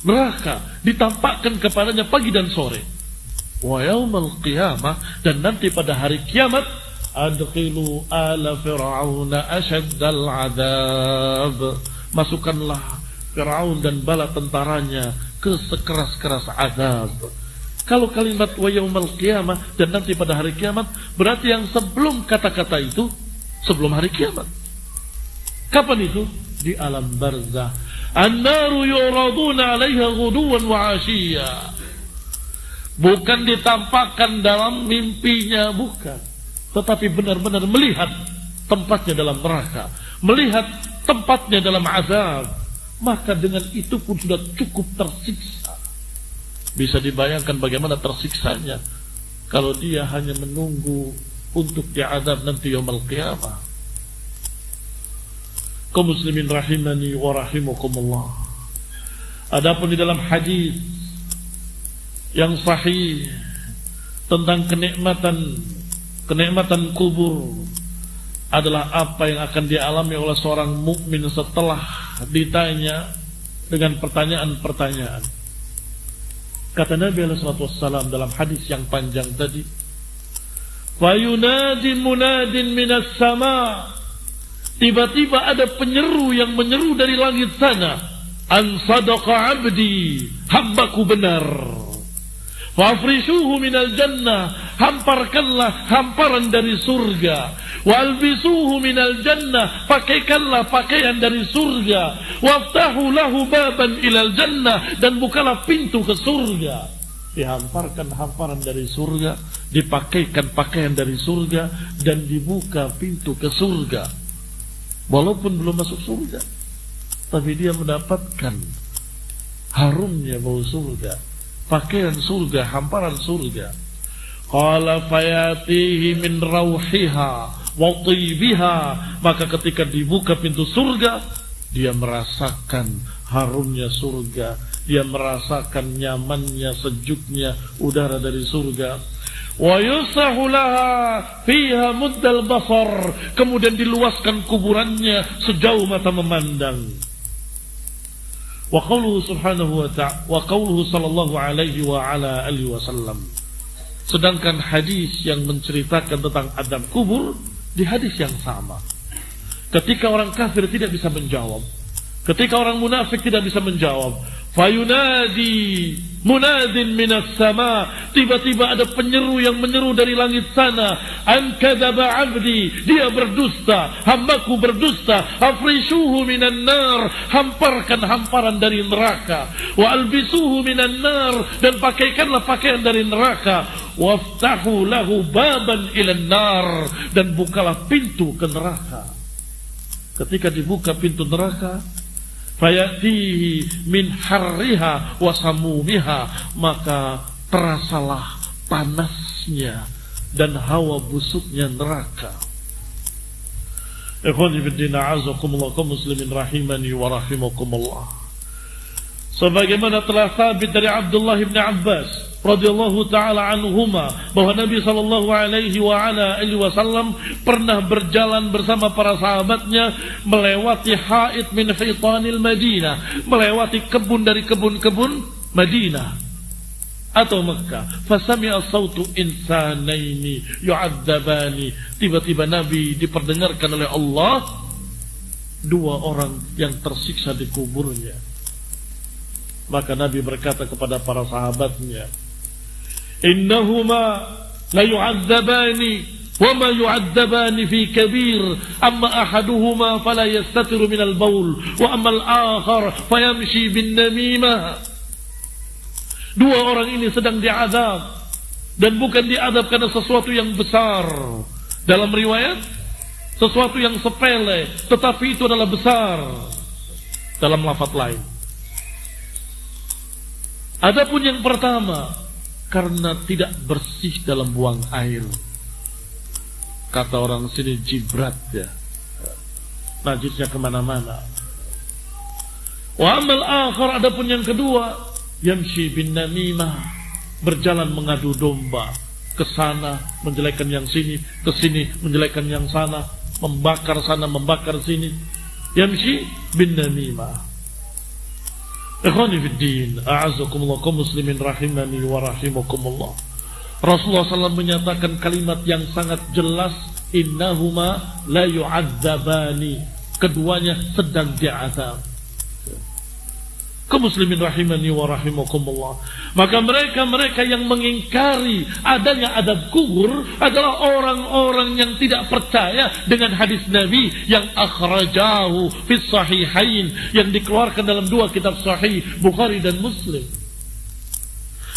neraka, ditampakkan kepadanya pagi dan sore. Wa yaumal qiyamah, dan nanti pada hari kiamat, adkhilu ala fir'auna asyaddal adab, masukkanlah Fir'aun dan bala tentaranya ke sekeras-keras azab. Kalau kalimat wa yaumal qiyamah dan nanti pada hari kiamat, berarti yang sebelum kata-kata itu sebelum hari kiamat. Kapan itu? Di alam barzah. An-naru yuraduna 'alaiha ghuduwan wa 'ashiyya. Bukan ditampakkan dalam mimpinya, bukan, tetapi benar-benar melihat tempatnya dalam neraka, melihat tempatnya dalam azab. Maka dengan itu pun sudah cukup tersiksa. Bisa dibayangkan bagaimana tersiksanya kalau dia hanya menunggu untuk diazab nanti yaumul qiyamah. Kaum muslimin rahimani wa rahimakumullah. Adapun di dalam hadis yang sahih tentang kenikmatan kubur adalah apa yang akan dialami oleh seorang mukmin setelah ditanya dengan pertanyaan-pertanyaan. Kata Nabi SAW dalam hadis yang panjang tadi, "Fayunadi munadin minas sama." Tiba-tiba ada penyeru yang menyeru dari langit sana, "An sadaqa abdi, hambaku benar. Fafrishuhu minal jannah, hamparkanlah hamparan dari surga. Wa albisuhu minal jannah, pakaikanlah pakaian dari surga. Waftahu lahu baban ilal jannah, dan bukalah pintu ke surga." Dihamparkan hamparan dari surga, dipakaikan pakaian dari surga, dan dibuka pintu ke surga. Walaupun belum masuk surga, tapi dia mendapatkan harumnya bau surga, pakaian surga, hamparan surga. Qala fayatihi min rauhiha wa tibiha, maka ketika dibuka pintu surga, dia merasakan harumnya surga, dia merasakan nyamannya, sejuknya udara dari surga. Wa yusahu laha fiha muddal basar, kemudian diluaskan kuburannya sejauh mata memandang. Wa qauluhu subhanahu wa ta'ala, wa qauluhu sallallahu alaihi wa ala alihi wasallam. Sedangkan hadis yang menceritakan tentang adab kubur di hadis yang sama. Ketika orang kafir tidak bisa menjawab, ketika orang munafik tidak bisa menjawab, fayunadi munadin minas sama, tiba-tiba ada penyeru yang menyeru dari langit sana, "An kadzaba abdi, dia berdusta, hambaku berdusta. Afrishuhu minan nar, hamparkan hamparan dari neraka. Wa albisuhu minan nar, dan pakaikanlah pakaian dari neraka. Waftahu lahu baban ilan nar, dan bukalah pintu ke neraka." Ketika dibuka pintu neraka, fayatihi min harriha wa samumiha, maka terasalah panasnya dan hawa busuknya neraka. Ikhwani fiddin, a'azakumullah, kaum muslimin rahimani wa rahimakumullah. Sebagaimana telah sabit dari Abdullah bin Abbas radhiyallahu taala anhuma bahwa Nabi sallallahu alaihi wa ala alihi wasallam pernah berjalan bersama para sahabatnya melewati haid min hitanil Madinah, melewati kebun dari kebun-kebun Madinah atau Mekah. Fasami'a sautu insanaini yu'adzabani, tiba-tiba Nabi diperdengarkan oleh Allah dua orang yang tersiksa di kuburnya. Maka Nabi berkata kepada para sahabatnya, "Innahuma la yu'adzabani wa ma yu'adzabani fi kabir, amma ahaduhuma fala yastatiru min al-baul wa amma al-akhar fayamshi bin namimah." Dua orang ini sedang diazab, dan bukan diazab karena sesuatu yang besar. Dalam riwayat sesuatu yang sepele, tetapi itu adalah besar dalam lafaz lain. Adapun yang pertama, karena tidak bersih dalam buang air. Kata orang sini jibrat ya, najisnya kemana-mana. Wa amal akhar, adapun yang kedua, yamshi bin namimah, berjalan mengadu domba, ke sana menjelekkan yang sini, ke sini menjelekkan yang sana, membakar sana membakar sini. Yamshi bin namimah. Ikhwani fiddin, a'azakumullah, kaum muslimin rahimani wa rahimakumullah. Rasulullah SAW menyatakan kalimat yang sangat jelas, innahuma la yu'adzabani, keduanya sedang diazab. Kaum muslimin rahimani wa rahimakumullah. Maka mereka yang mengingkari adanya adab kubur adalah orang-orang yang tidak percaya dengan hadis Nabi yang akhrajahu fis sahihain, yang dikeluarkan dalam dua kitab sahih, Bukhari dan Muslim.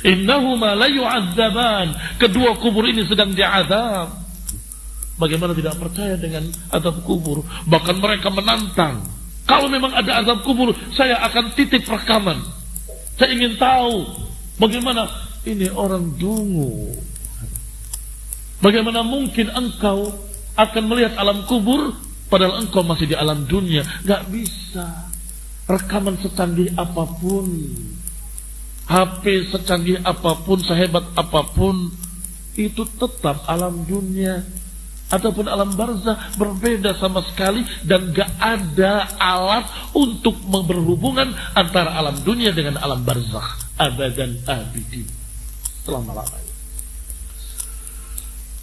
Innahuma la yu'adzaban, kedua kubur ini sedang diazab. Bagaimana tidak percaya dengan adab kubur? Bahkan mereka menantang, kalau memang ada azab kubur, saya akan titip rekaman. Saya ingin tahu bagaimana ini orang dungu. Bagaimana mungkin engkau akan melihat alam kubur padahal engkau masih di alam dunia? Gak bisa. Rekaman secanggih apapun, HP secanggih apapun, sehebat apapun, itu tetap alam dunia. Adapun alam barzah berbeda sama sekali dan gak ada alat untuk berhubungan antara alam dunia dengan alam barzah abadan abidin selama-lamanya.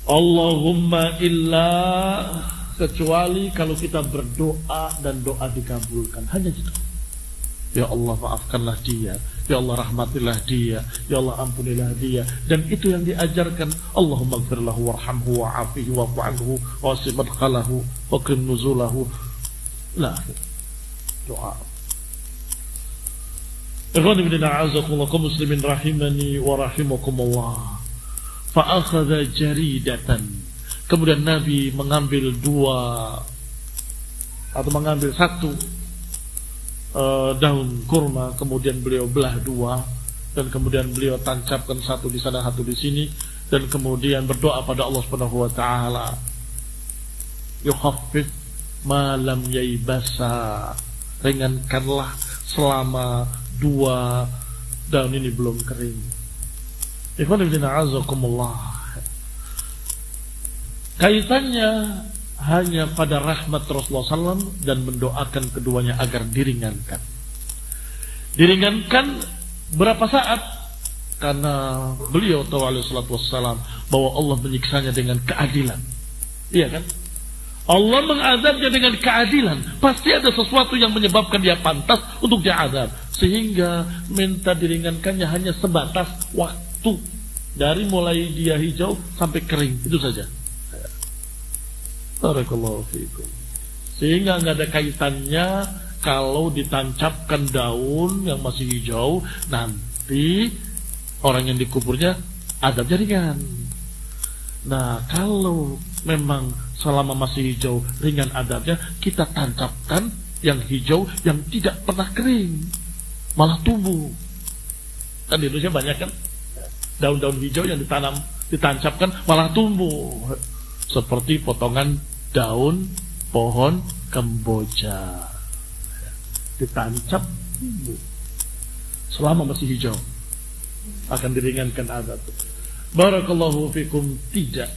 Allahumma illa, kecuali kalau kita berdoa dan doa dikabulkan, hanya gitu. Ya Allah, maafkanlah dia, ya Allah rahmatilah dia, ya Allah ampunilah dia. Dan itu yang diajarkan. Allahumma ighfir lahu warhamhu wa'afihi wa'fu anhu wa'si madkhalahu wa qim nuzulahu. Lah, doa. Ikhwan ibn a'azakumullah, kaum muslimin rahimani wa rahimakumullah. Fa akhadha jaridatan. Kemudian Nabi mengambil satu daun kurma, kemudian beliau belah dua, dan kemudian beliau tancapkan satu di sana, satu di sini, dan kemudian berdoa pada Allah Subhanahu wa taala, yukhaffif ma lam yaibasa, ringankanlah selama dua daun ini belum kering. Ikhwan fillah azakumullah. Kaitannya hanya pada rahmat Rasulullah SAW dan mendoakan keduanya agar diringankan. Diringankan berapa saat? Karena beliau tahu alaihi salatu wassalam bahwa Allah menyiksanya dengan keadilan. Iya kan? Allah mengazabnya dengan keadilan. Pasti ada sesuatu yang menyebabkan dia pantas untuk diazab. Sehingga minta diringankannya hanya sebatas waktu. Dari mulai dia hijau sampai kering. Itu saja. Barakallahu fiikum. Sehingga nggak ada kaitannya kalau ditancapkan daun yang masih hijau, nanti orang yang dikuburnya adabnya ringan. Nah, kalau memang selama masih hijau ringan adabnya, kita tancapkan yang hijau yang tidak pernah kering, malah tumbuh. Kan di Indonesia banyak kan daun-daun hijau yang ditancapkan malah tumbuh, seperti potongan daun pohon kemboja, ditancap tumbuh selama masih hijau, akan diringankan adab. Barakallahu fikum. Tidak.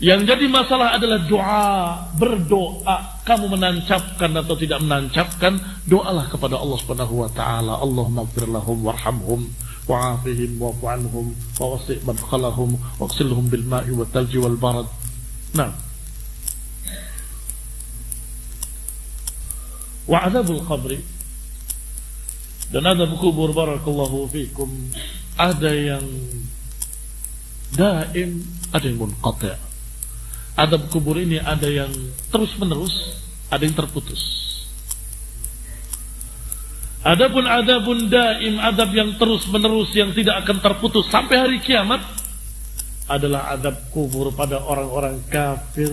Yang jadi masalah adalah doa. Berdoa, kamu menancapkan atau tidak menancapkan, doalah kepada Allah Subhanahu wa taala. Allahumma ighfir lahum warhamhum wa'afihim wa'fu anhum wa wasi' madkhalahum waghsilhum bil ma'i wat thalji wal barad. Nah, wa adzabul qabri, dan azab kubur, barakallahu fikum, ada yang daim, ada yang munqati'. Azab kubur ini ada yang terus menerus, ada yang terputus. Adapun adzabun daim, azab yang terus menerus yang tidak akan terputus sampai hari kiamat, adalah azab kubur pada orang-orang kafir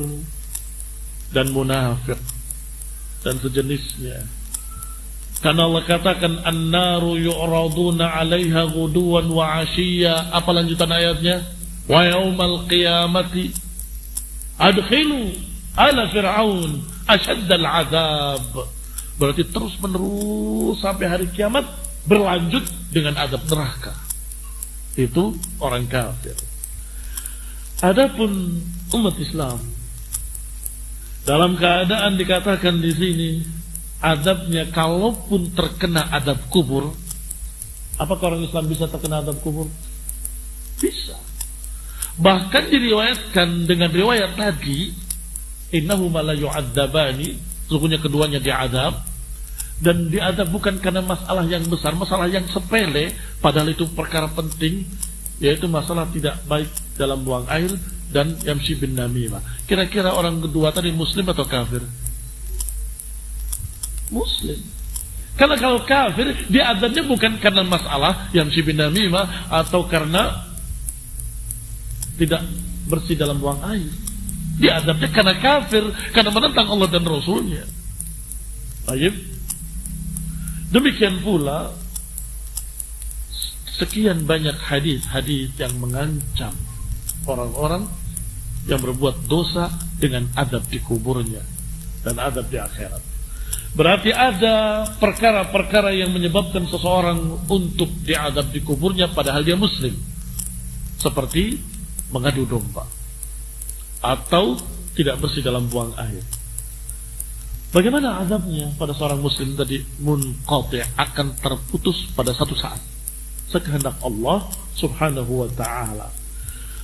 dan munafik dan sejenisnya. Karena Allah katakan an-naru yu'raduna 'alaiha ghuduwan wa 'ashiyya. Apa lanjutan ayatnya? Wa yaumal qiyamati adkhilu ala fir'aun ashaddal 'adzab. Berarti terus menerus sampai hari kiamat berlanjut dengan azab neraka. Itu orang kafir. Adapun umat Islam, dalam keadaan dikatakan di sini adabnya, kalaupun terkena adab kubur, apakah orang Islam bisa terkena adab kubur? Bisa. Bahkan diriwayatkan dengan riwayat tadi, innahuma la yu'adzabani, sesungguhnya keduanya diadab, dan diadab bukan karena masalah yang besar, masalah yang sepele, padahal itu perkara penting, yaitu masalah tidak baik dalam buang air dan yamshi bin namimah. Kira-kira orang kedua tadi muslim atau kafir? Muslim. Karena kalau kafir, dia adabnya bukan karena masalah yamshi bin namimah atau karena tidak bersih dalam buang air. Dia adabnya karena kafir, karena menentang Allah dan Rasulnya. Baik. Demikian pula sekian banyak hadis-hadis yang mengancam orang-orang yang berbuat dosa dengan adab di kuburnya dan adab di akhirat. Berarti ada perkara-perkara yang menyebabkan seseorang untuk diadab di kuburnya padahal dia muslim. Seperti mengadu domba atau tidak bersih dalam buang air. Bagaimana azabnya pada seorang muslim tadi? Munqati', akan terputus pada satu saat sekehendak Allah subhanahu wa ta'ala.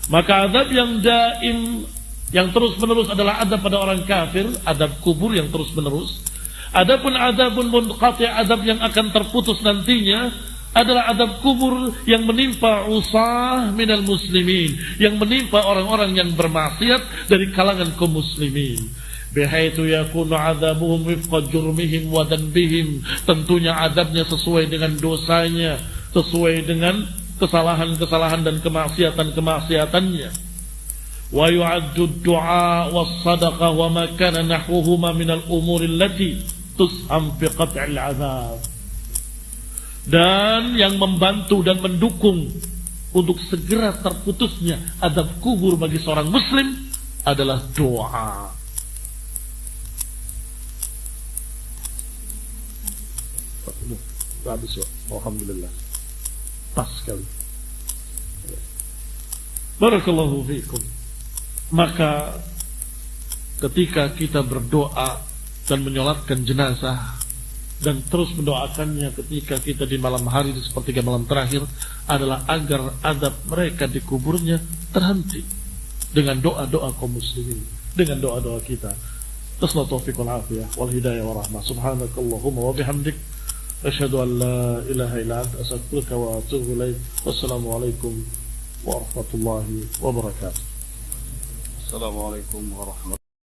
Maka azab yang daim, yang terus menerus adalah azab pada orang kafir, azab kubur yang terus menerus. Adapun azabun munqati', azab yang akan terputus nantinya adalah azab kubur yang menimpa usah minal muslimin, yang menimpa orang-orang yang bermaksiat dari kalangan kaum muslimin. Bihaitu yakunu azabuhum wifqa jurmihim wa dhanbihim, tentunya azabnya sesuai dengan dosanya, sesuai dengan kesalahan-kesalahan dan kemaksiatan-kemaksiatannya. Wa yu'addu ad-du'a was-sadaqah wa ma kana nahwuhuma minal umuri allati tusham fi qat'il azab. Dan yang membantu dan mendukung untuk segera terputusnya azab kubur bagi seorang muslim adalah doa. Habis, alhamdulillah. Pas sekali. Barakallahu fiikum. Maka ketika kita berdoa dan menyolatkan jenazah dan terus mendoakannya ketika kita di malam hari di sepertiga malam terakhir adalah agar azab mereka di kuburnya terhenti dengan doa-doa kaum muslimin, dengan doa-doa kita. Tasna taufiq wal afiyah wal hidayah wa rahmah. Subhanakallahumma wa bihamdik asyhadu an la ilaha illa anta astaghfiruka wa atubu ilaik. Wassalamu alaikum warahmatullahi wabarakatuh. Assalamualaikum warahmatullahi